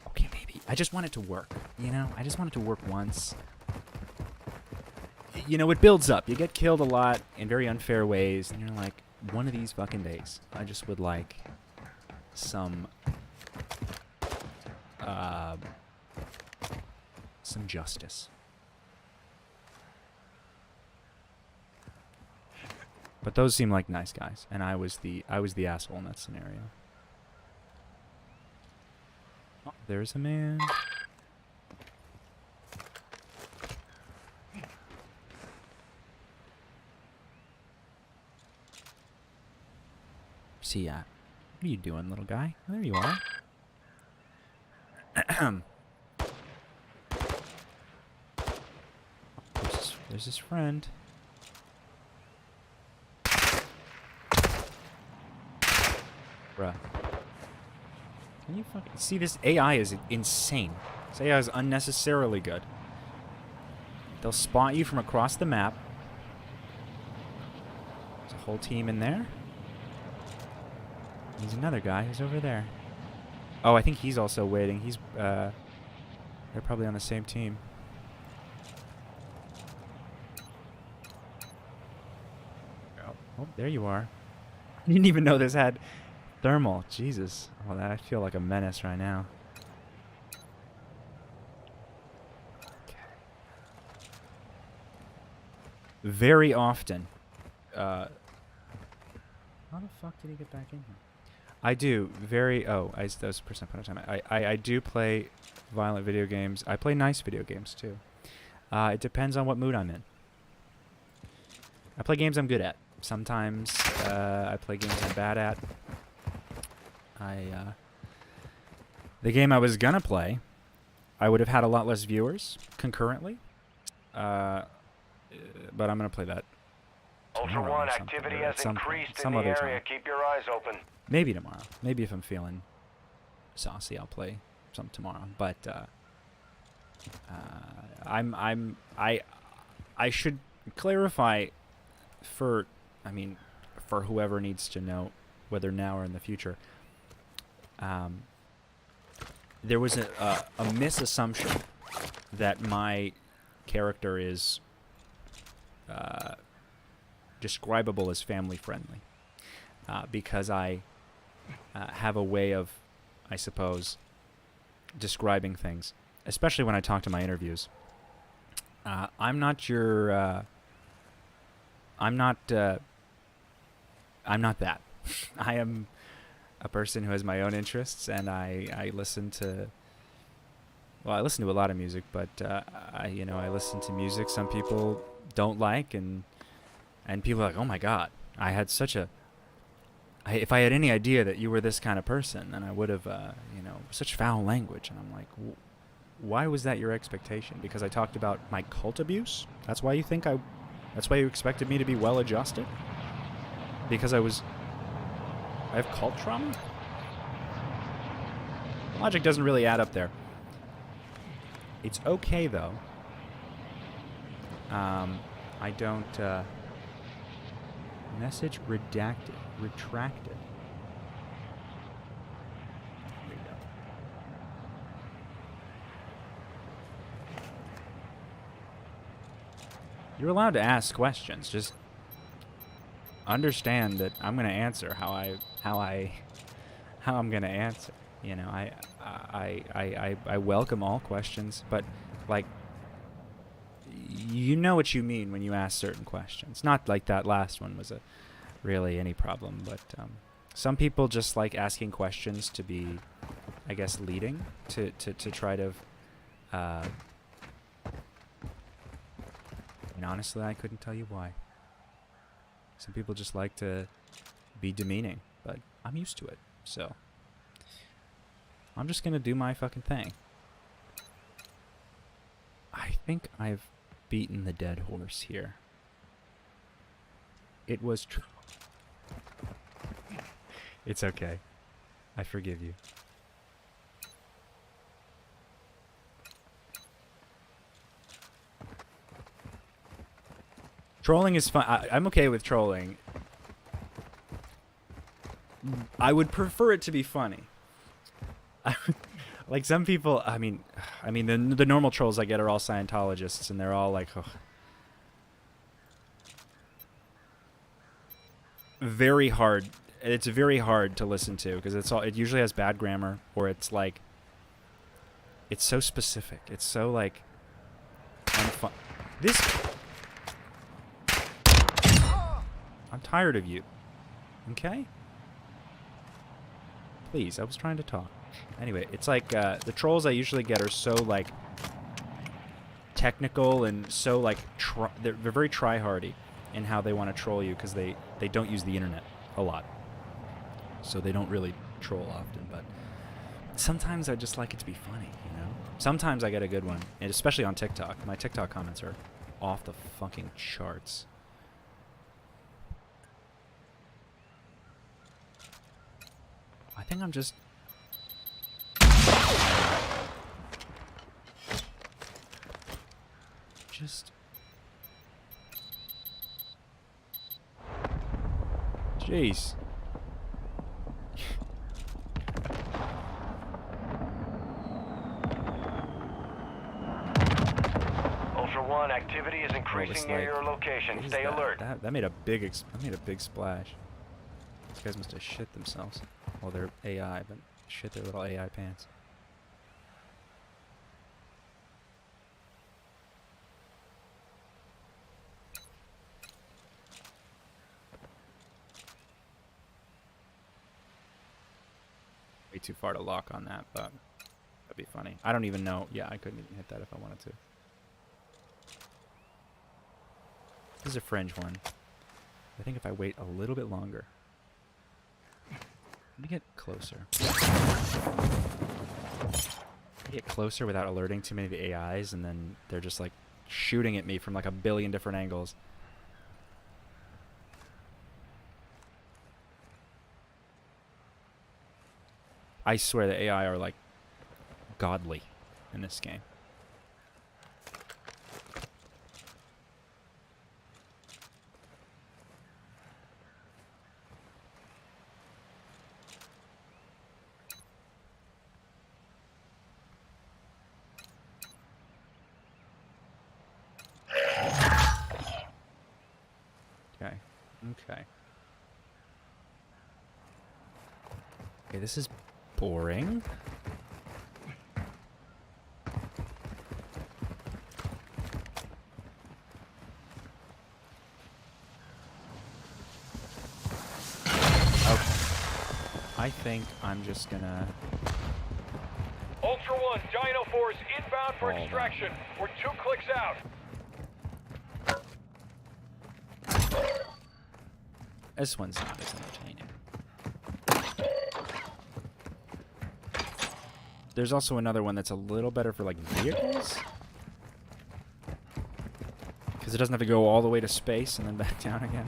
S1: Okay, maybe. I just want it to work, you know? I just want it to work once. You know, it builds up. You get killed a lot in very unfair ways, and you're like, one of these fucking days, I just would like some justice. But those seem like nice guys, and I was the asshole in that scenario. Oh, there's a man. See ya. What are you doing, little guy? Oh, there you are. There's his friend. Bruh. Can you fucking see this AI is insane. This AI is unnecessarily good. They'll spot you from across the map. There's a whole team in there. There's another guy who's over there. Oh, I think he's also waiting. He's they're probably on the same team. Oh, there you are. I didn't even know this had thermal. Jesus. Oh, I feel like a menace right now. Okay. Very often. How the fuck did he get back in here? I do that was percent point of time. I do play violent video games. I play nice video games too. It depends on what mood I'm in. I play games I'm good at. Sometimes I play games I'm bad at. The game I was gonna play, I would have had a lot less viewers concurrently. But I'm gonna play that.
S2: Ultra One, activity has increased in the area. Keep your eyes open.
S1: Maybe tomorrow. Maybe if I'm feeling saucy, I'll play some tomorrow. But I should clarify for whoever needs to know, whether now or in the future. There was a misassumption that my character is describable as family friendly, because I have a way of, I suppose, describing things, especially when I talk to my interviews. I'm not that. I am a person who has my own interests, and I listen to. Well, I listen to a lot of music, but I listen to music some people don't like, and people are like, oh my god, I had such a if I had any idea that you were this kind of person, then I would have, you know, such foul language. And I'm like, why was that your expectation? Because I talked about my cult abuse? That's why you think that's why you expected me to be well-adjusted? Because I have cult trauma? Logic doesn't really add up there. It's okay, though. I don't, message redacted. Retracted. There you go. You're allowed to ask questions. Just understand that I'm gonna answer how I'm gonna answer. You know, I welcome all questions, but like, you know what you mean when you ask certain questions. Not like that last one was really any problem, but some people just like asking questions to be, I guess, leading to try to and honestly, I couldn't tell you why. Some people just like to be demeaning, but I'm used to it, so I'm just gonna do my fucking thing. I think I've beaten the dead horse here. It was true. It's okay. I forgive you. Trolling is fun. I'm okay with trolling. I would prefer it to be funny. Like some people, I mean the normal trolls I get are all Scientologists, and they're all like, oh. Very hard. It's very hard to listen to because it usually has bad grammar, or it's like, it's so specific. It's so like I'm tired of you. Okay? Please, I was trying to talk. Anyway, it's like the trolls I usually get are so like technical and so like they're very try-hardy in how they want to troll you because they don't use the internet a lot. So they don't really troll often, but sometimes I just like it to be funny, you know? Sometimes I get a good one, and especially on TikTok. My TikTok comments are off the fucking charts. I think I'm just... Jeez.
S2: Ultra One, activity is increasing near your location. Stay alert.
S1: That made a big splash. These guys must have shit themselves. Well, they're AI, but shit their little AI pants. Way too far to lock on that, but that'd be funny. I don't even know. Yeah, I couldn't even hit that if I wanted to. This is a fringe one. I think if I wait a little bit longer. Let me get closer. Get closer without alerting too many of the AIs, and then they're just like shooting at me from like a billion different angles. I swear the AI are like godly in this game. Okay. Okay, this is boring. Okay. I think I'm just gonna...
S2: Ultra One, Dino Force inbound for extraction. We're 2 clicks out.
S1: This one's not as entertaining. There's also another one that's a little better for, like, vehicles. Because it doesn't have to go all the way to space and then back down again.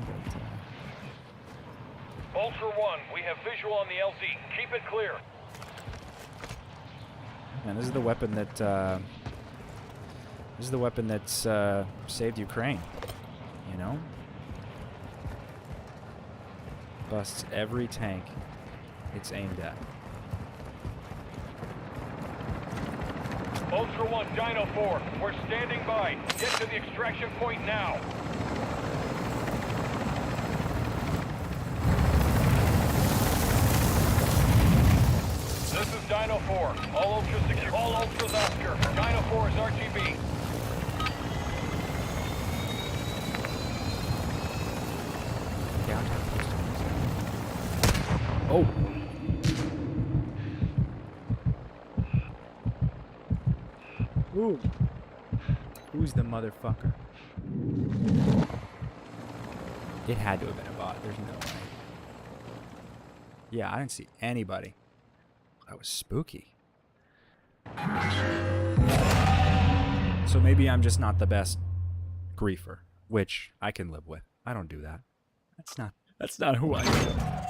S1: But,
S8: Ultra One, we have visual on the LZ. Keep it clear.
S1: and this is the weapon that, saved Ukraine. You know? Busts every tank it's aimed at.
S8: Ultra One, Dino 4, we're standing by. Get to the extraction point now. This is Dino 4. All Ultras secure. All Ultras Oscar. Dino 4 is RTB.
S1: Oh! Ooh! Who's the motherfucker? It had to have been a bot. There's no way. Yeah, I didn't see anybody. That was spooky. So maybe I'm just not the best griefer, which I can live with. I don't do that. That's not who I am.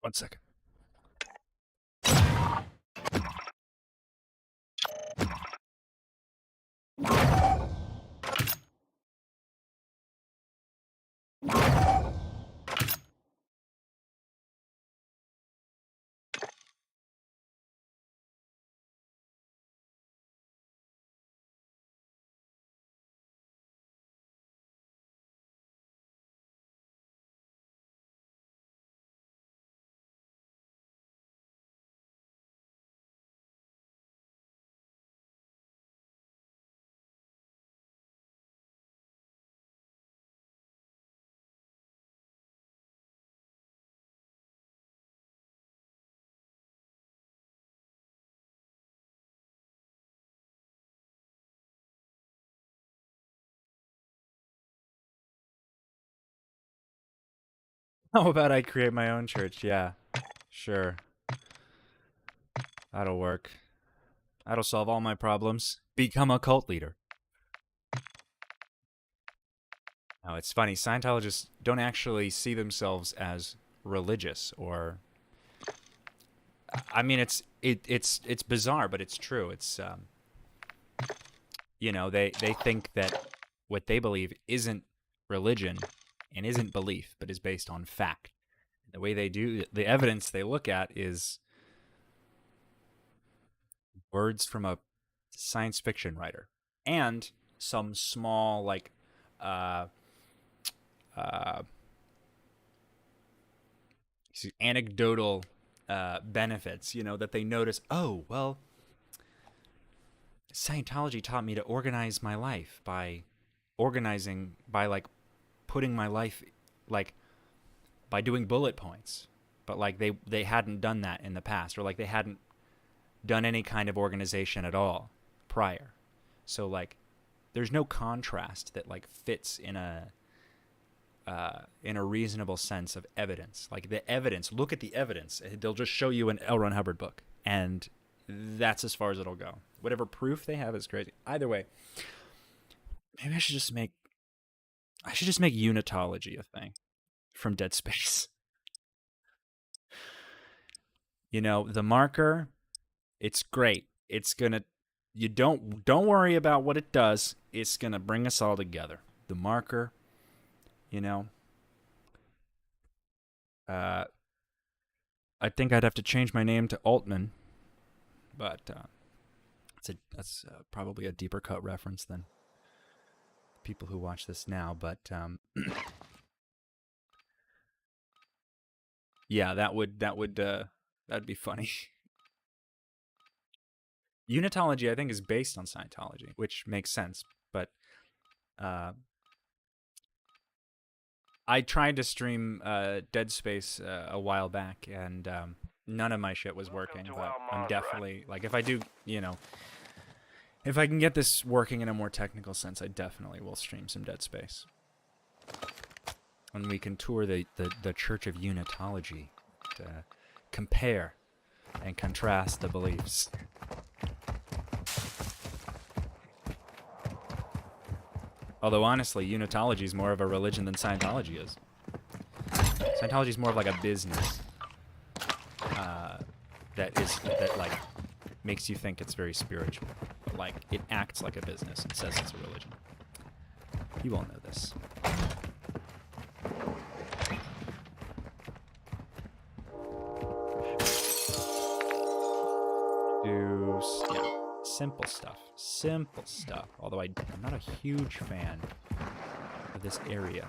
S1: One second. How about I create my own church? Yeah, sure. That'll work. That'll solve all my problems. Become a cult leader. Now, it's funny. Scientologists don't actually see themselves as religious, or I mean, it's bizarre, but it's true. It's you know, they think that what they believe isn't religion and isn't belief, but is based on fact. The way they do the evidence they look at is words from a science fiction writer and some small, like, anecdotal benefits, you know, that they notice. Oh, well, Scientology taught me to organize my life by like putting my life, like, by doing bullet points. But like they hadn't done that in the past, or like they hadn't done any kind of organization at all prior. So like there's no contrast that like fits in a reasonable sense of evidence. Like the evidence, look at the evidence. They'll just show you an L. Ron Hubbard book, and that's as far as it'll go. Whatever proof they have is crazy. Either way, maybe I should just make unitology a thing from Dead Space. You know, the marker, it's great. It's gonna, you don't worry about what it does. It's gonna bring us all together. The marker, you know. I think I'd have to change my name to Altman, but that's probably a deeper cut reference than people who watch this now. But yeah, that'd be funny. Unitology, I think, is based on Scientology, which makes sense. But I tried to stream Dead Space a while back, and none of my shit was working. But I'm definitely, like, if I do, you know, if I can get this working in a more technical sense, I definitely will stream some Dead Space. And we can tour the Church of Unitology to compare and contrast the beliefs. Although, honestly, Unitology is more of a religion than Scientology is. Scientology is more of like a business that like makes you think it's very spiritual. But like it acts like a business and says it's a religion. You all know this. Simple stuff. Simple stuff. Although I'm not a huge fan of this area.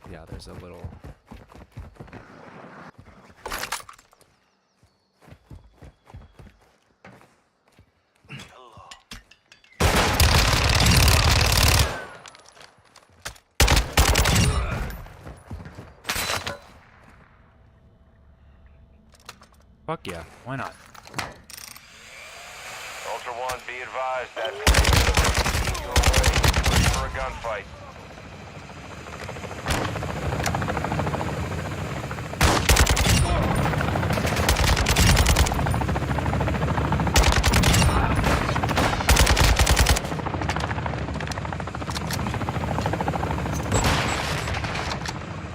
S1: Yeah, there's a little... Fuck yeah, why not?
S2: Ultra One, be advised that you're ready for a gunfight.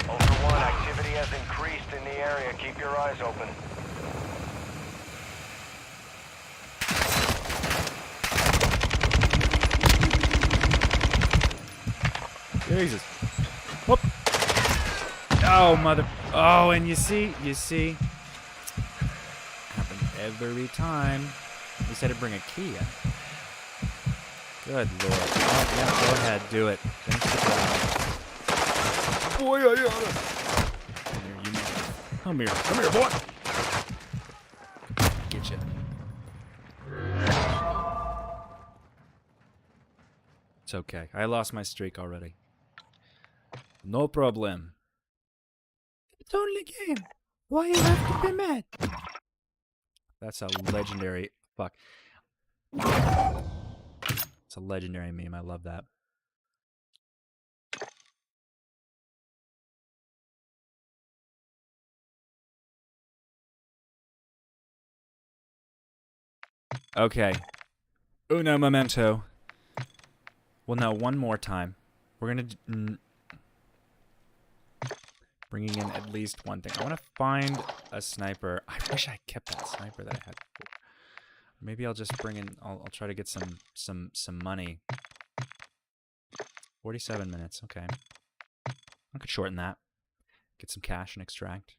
S2: Ultra One, activity has increased in the area. Keep your eyes open.
S1: Jesus. Whoop. Oh, mother. Oh, and you see. Happens every time. He said to bring a key in. Good lord. Oh, yeah, go ahead. Do it. Finish the job. Boy, I gotta. Come here, boy. Get you. It's okay. I lost my streak already. No problem. It's only a game. Why you have to be mad? That's a legendary... Fuck. It's a legendary meme. I love that. Okay. Uno momento. Well, no, one more time. We're gonna... bringing in at least one thing. I want to find a sniper. I wish I kept that sniper that I had before. Maybe I'll just bring in... I'll try to get some money. 47 minutes. Okay. I could shorten that. Get some cash and extract.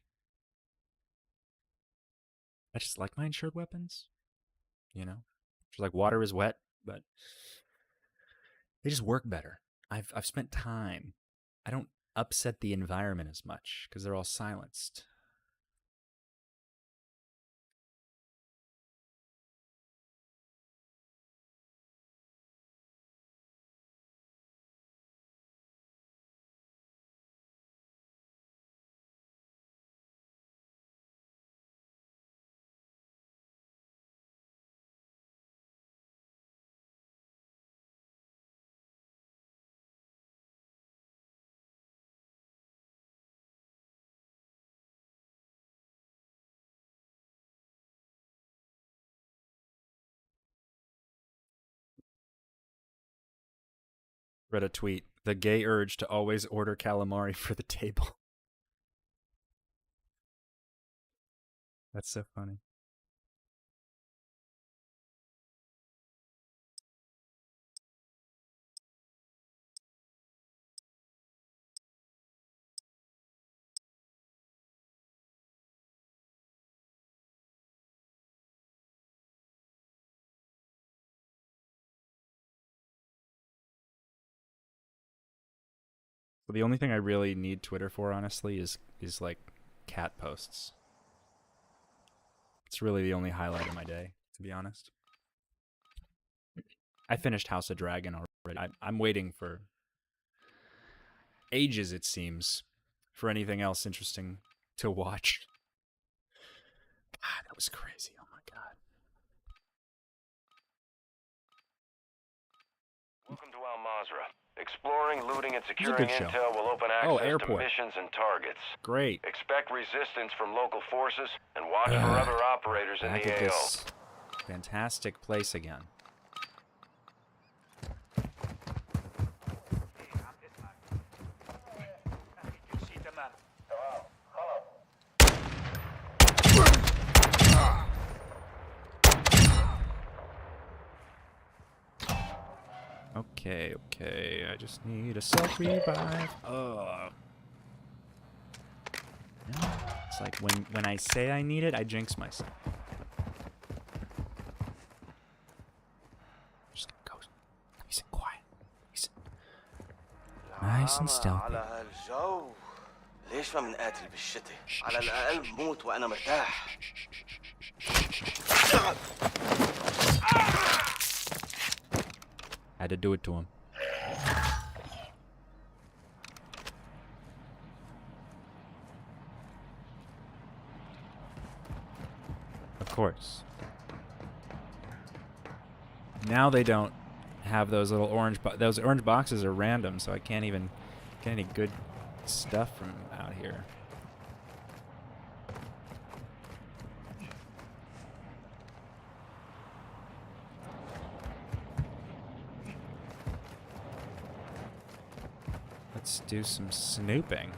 S1: I just like my insured weapons. You know? Just like water is wet, but they just work better. I've spent time. I don't upset the environment as much because they're all silenced. Read a tweet. The gay urge to always order calamari for the table. That's so funny. The only thing I really need Twitter for, honestly, is like cat posts. It's really the only highlight of my day, to be honest. I finished House of Dragon already. I'm waiting for ages, it seems, for anything else interesting to watch. God, that was crazy. Oh my god.
S2: Welcome to Al Mazrah. Exploring, looting, and
S1: a
S2: securing
S1: good show.
S2: intel will open access to
S1: airport.
S2: missions and targets.
S1: Great.
S2: Expect resistance from local forces and watch for other operators in
S1: Back
S2: the
S1: at
S2: AO.
S1: this fantastic place again. Okay, I just need a self-revive. Ugh. Yeah, it's like when I say I need it, I jinx myself. Just gonna go nice and quiet. Nice and stealthy.
S9: على هالجو ليش ما بنقاتل بالشتاء؟ على الأقل بموت وأنا مرتاح.
S1: Had to do it to him. Of course. Now they don't have those little orange those orange boxes are random, so I can't even get any good stuff from out here. Let's do some snooping.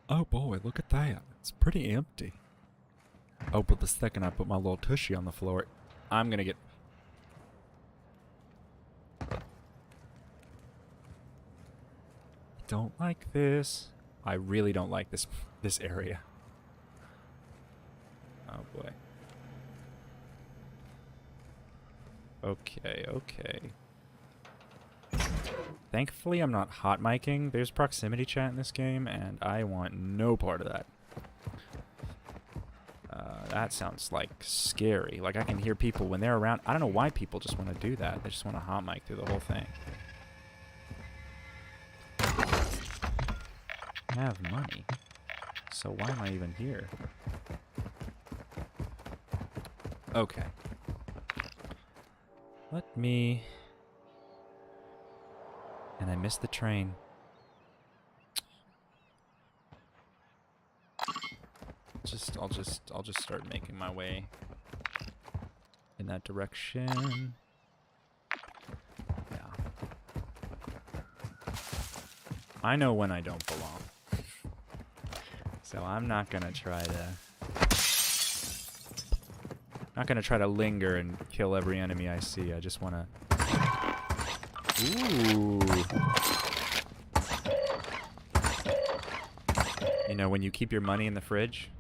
S1: Oh boy, look at that. It's pretty empty. Oh, but the second I put my little tushy on the floor, I'm gonna get... Don't like this. I really don't like this area. Oh boy. Okay. Thankfully, I'm not hot micing. There's proximity chat in this game, and I want no part of that. That sounds like scary. Like I can hear people when they're around. I don't know why people just want to do that. They just want to hot mic through the whole thing. I have money, so why am I even here? Okay. Let me... And I missed the train. I'll just start making my way in that direction. Yeah. I know when I don't belong. So I'm not gonna try to linger and kill every enemy I see. I just wanna... Ooh. You know, when you keep your money in the fridge,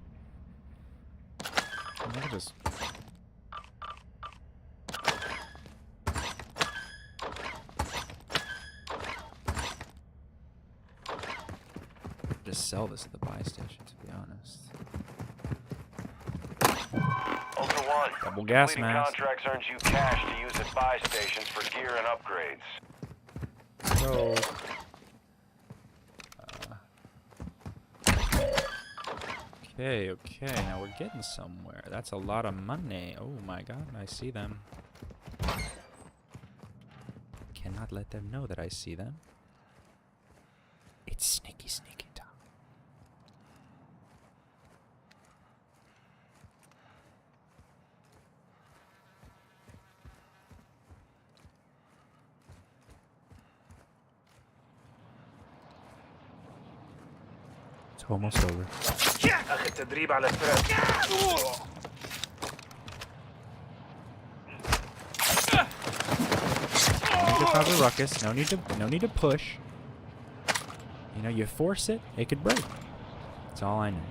S1: I can just sell this at the buy station, to be honest.
S2: Ultra One.
S1: Double gas
S2: Completing
S1: mask.
S2: contracts earns you cash to use at buy stations for gear and upgrades.
S1: So... Okay, now we're getting somewhere. That's a lot of money. Oh my god, I see them. Cannot let them know that I see them. It's sneaky time. It's almost over.
S9: أخذ تدريب على الفرق.
S1: No need to cause a ruckus. No need to push. You know, you force it, it could break. That's all I know.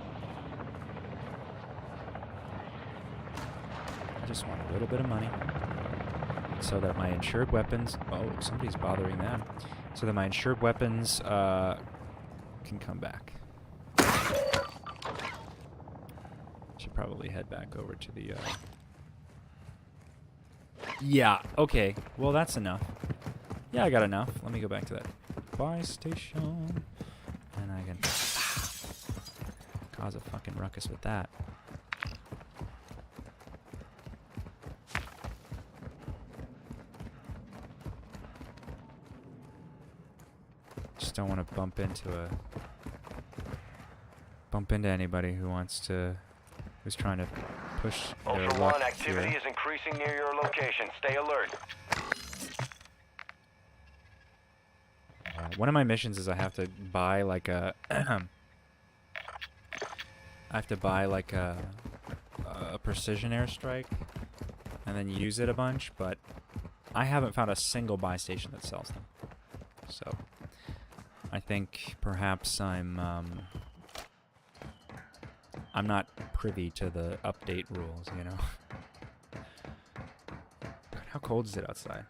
S1: I just want a little bit of money so that my insured weapons... Oh, somebody's bothering them. So that my insured weapons can come back. Should probably head back over to the... Yeah, okay. Well, that's enough. Yeah, I got enough. Let me go back to that buy station. And I can cause a fucking ruckus with that. Just don't want to bump into anybody who wants to, who's trying to push their
S2: Ultra
S1: luck
S2: One, activity
S1: here.
S2: is increasing near your location. Stay alert.
S1: One of my missions is I have to buy like a a precision airstrike and then use it a bunch, but I haven't found a single buy station that sells them. So I think perhaps I'm not privy to the update rules, you know. God, how cold is it outside?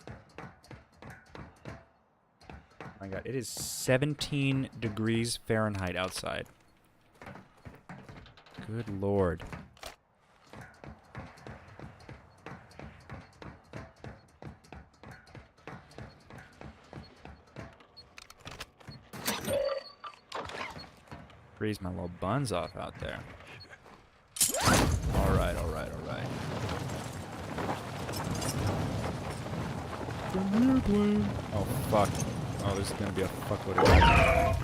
S1: Oh my god, it is 17 degrees Fahrenheit outside. Good lord. Freeze my little buns off out there. Alright, alright, alright. Oh fuck. Oh, there's gonna be a fuckload of guys.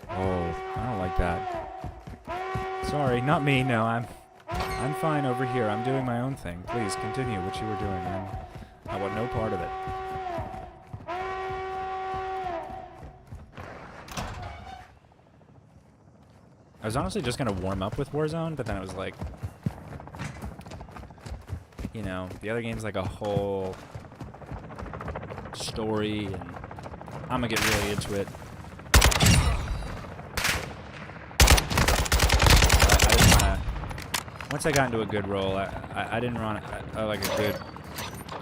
S1: Oh, I don't like that. Sorry, not me. No, I'm fine over here. I'm doing my own thing. Please continue what you were doing. I want no part of it. I was honestly just gonna warm up with Warzone, but then it was like, you know, the other game's like a whole story, and I'm gonna get really into it. I didn't wanna. Once I got into a good roll, I didn't want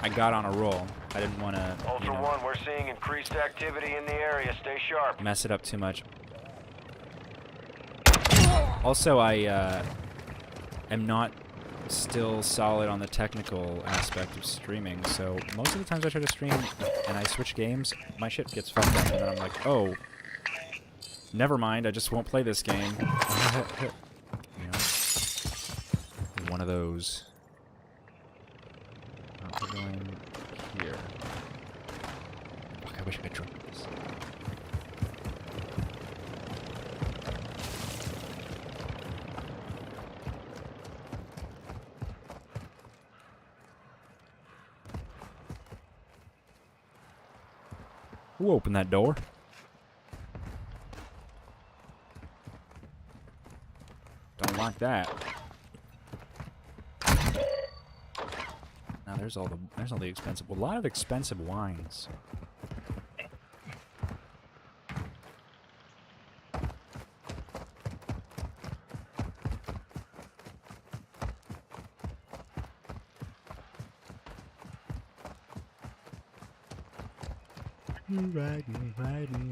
S1: I got on a roll. I didn't want to.
S2: Ultra One, we're seeing increased activity in the area. Stay sharp.
S1: Mess it up too much. Also, I am not still solid on the technical aspect of streaming, so most of the times I try to stream and I switch games, my shit gets fucked up, and then I'm like, oh, never mind, I just won't play this game. You know? One of those. We're going here. Fuck, I wish I could drop this. Who opened that door? Don't like that. Now there's all the expensive, a lot of expensive wines.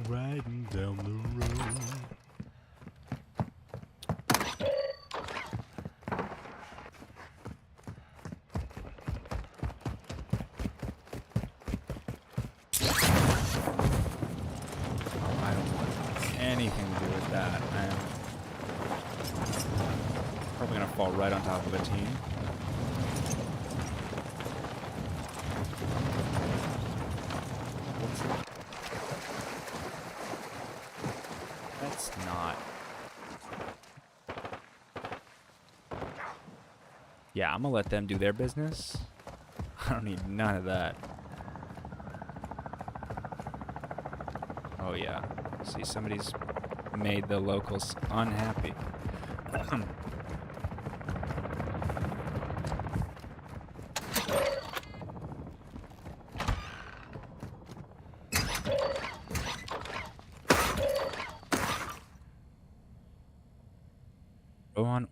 S1: Riding down the road. I don't want anything to do with that. I'm probably gonna fall right on top of a team. That's not. Yeah, I'm gonna let them do their business. I don't need none of that. Oh yeah. See, somebody's made the locals unhappy.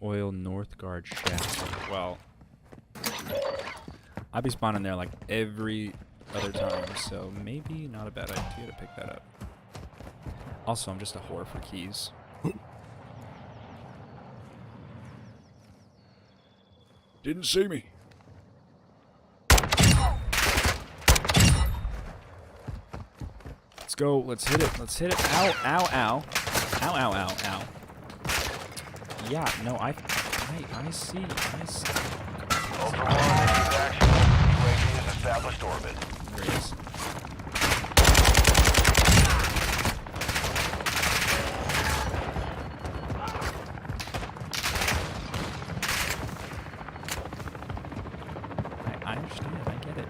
S1: oil north guard shaft. Well, I'd be spawning there like every other time, so maybe not a bad idea to pick that up. Also, I'm just a whore for keys. Didn't see me. Let's go. Let's hit it. Let's hit it. Ow, ow, ow. Ow, ow, ow, ow. Yeah, no, I see.
S2: Ultra One, this is actual. UAV is established orbit.
S1: There he is. I understand. I get it.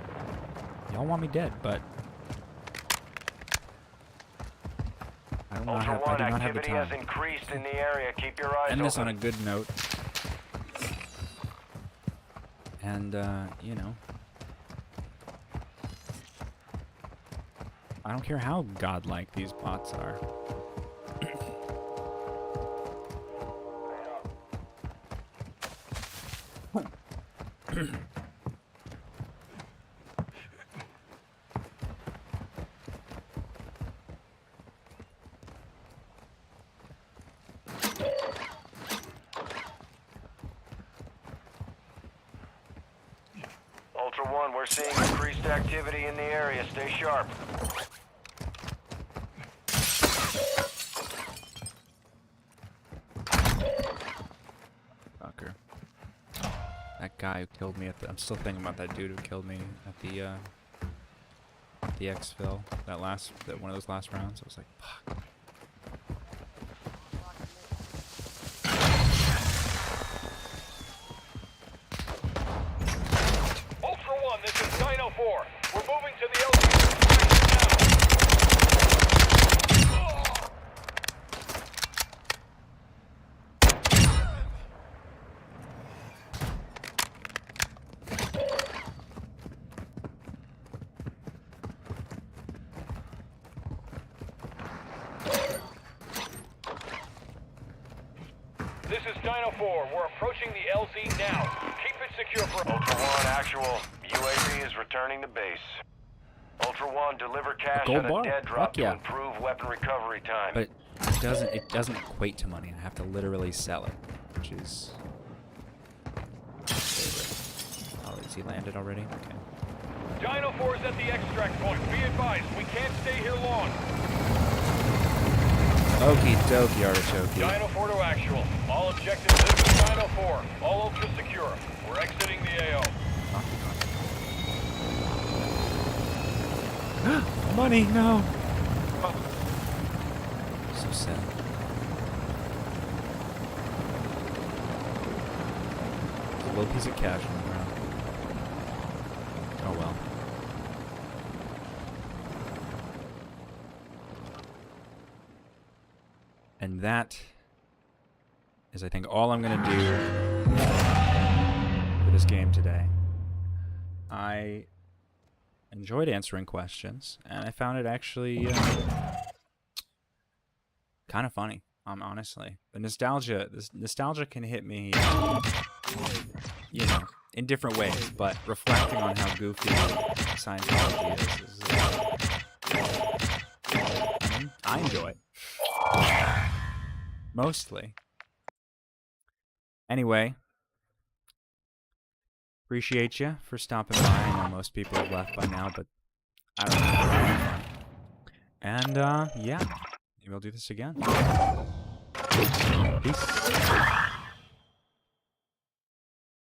S1: Y'all want me dead, but I do not have the
S2: Activity has
S1: time.
S2: increased in the area. Keep your eyes
S1: End this on
S2: open.
S1: a good note. And, you know, I don't care how godlike these bots are.
S2: Ultra One, we're seeing increased activity in the area. Stay sharp.
S1: Fucker. That guy who killed me at the... I'm still thinking about that dude who killed me at the exfil. One of those last rounds. I was like, fuck.
S8: Ultra One, this is Dino 4. We're moving to the LZ now. This is Dino 4. We're approaching the LZ now. Keep it secure for...
S2: Ultra One, actual. UAV is returning to base. Ultra One, deliver cash
S1: gold
S2: at a
S1: bar?
S2: dead drop
S1: Fuck yeah.
S2: to improve weapon recovery time.
S1: But it doesn't equate to money. I have to literally sell it, which is my favorite. Oh, is he landed already? Okay.
S8: Dino 4 is at the extract point. Be advised, we can't stay here long.
S1: Okie dokie, artichoke.
S8: Dino 4 to actual. All objectives, this is Dino 4. All ultra secure. We're exiting the AO.
S1: Money, no. So sad. There's a little piece of cash on the ground. Oh well. And that is, I think, all I'm going to do for this game today. I enjoyed answering questions, and I found it actually kind of funny. Honestly, this nostalgia can hit me, you know, in different ways. But reflecting on how goofy Scientology is I enjoy it mostly. Anyway. Appreciate you for stopping by. I know most people have left by now, but I don't know. And, yeah. Maybe I'll do this again. Peace.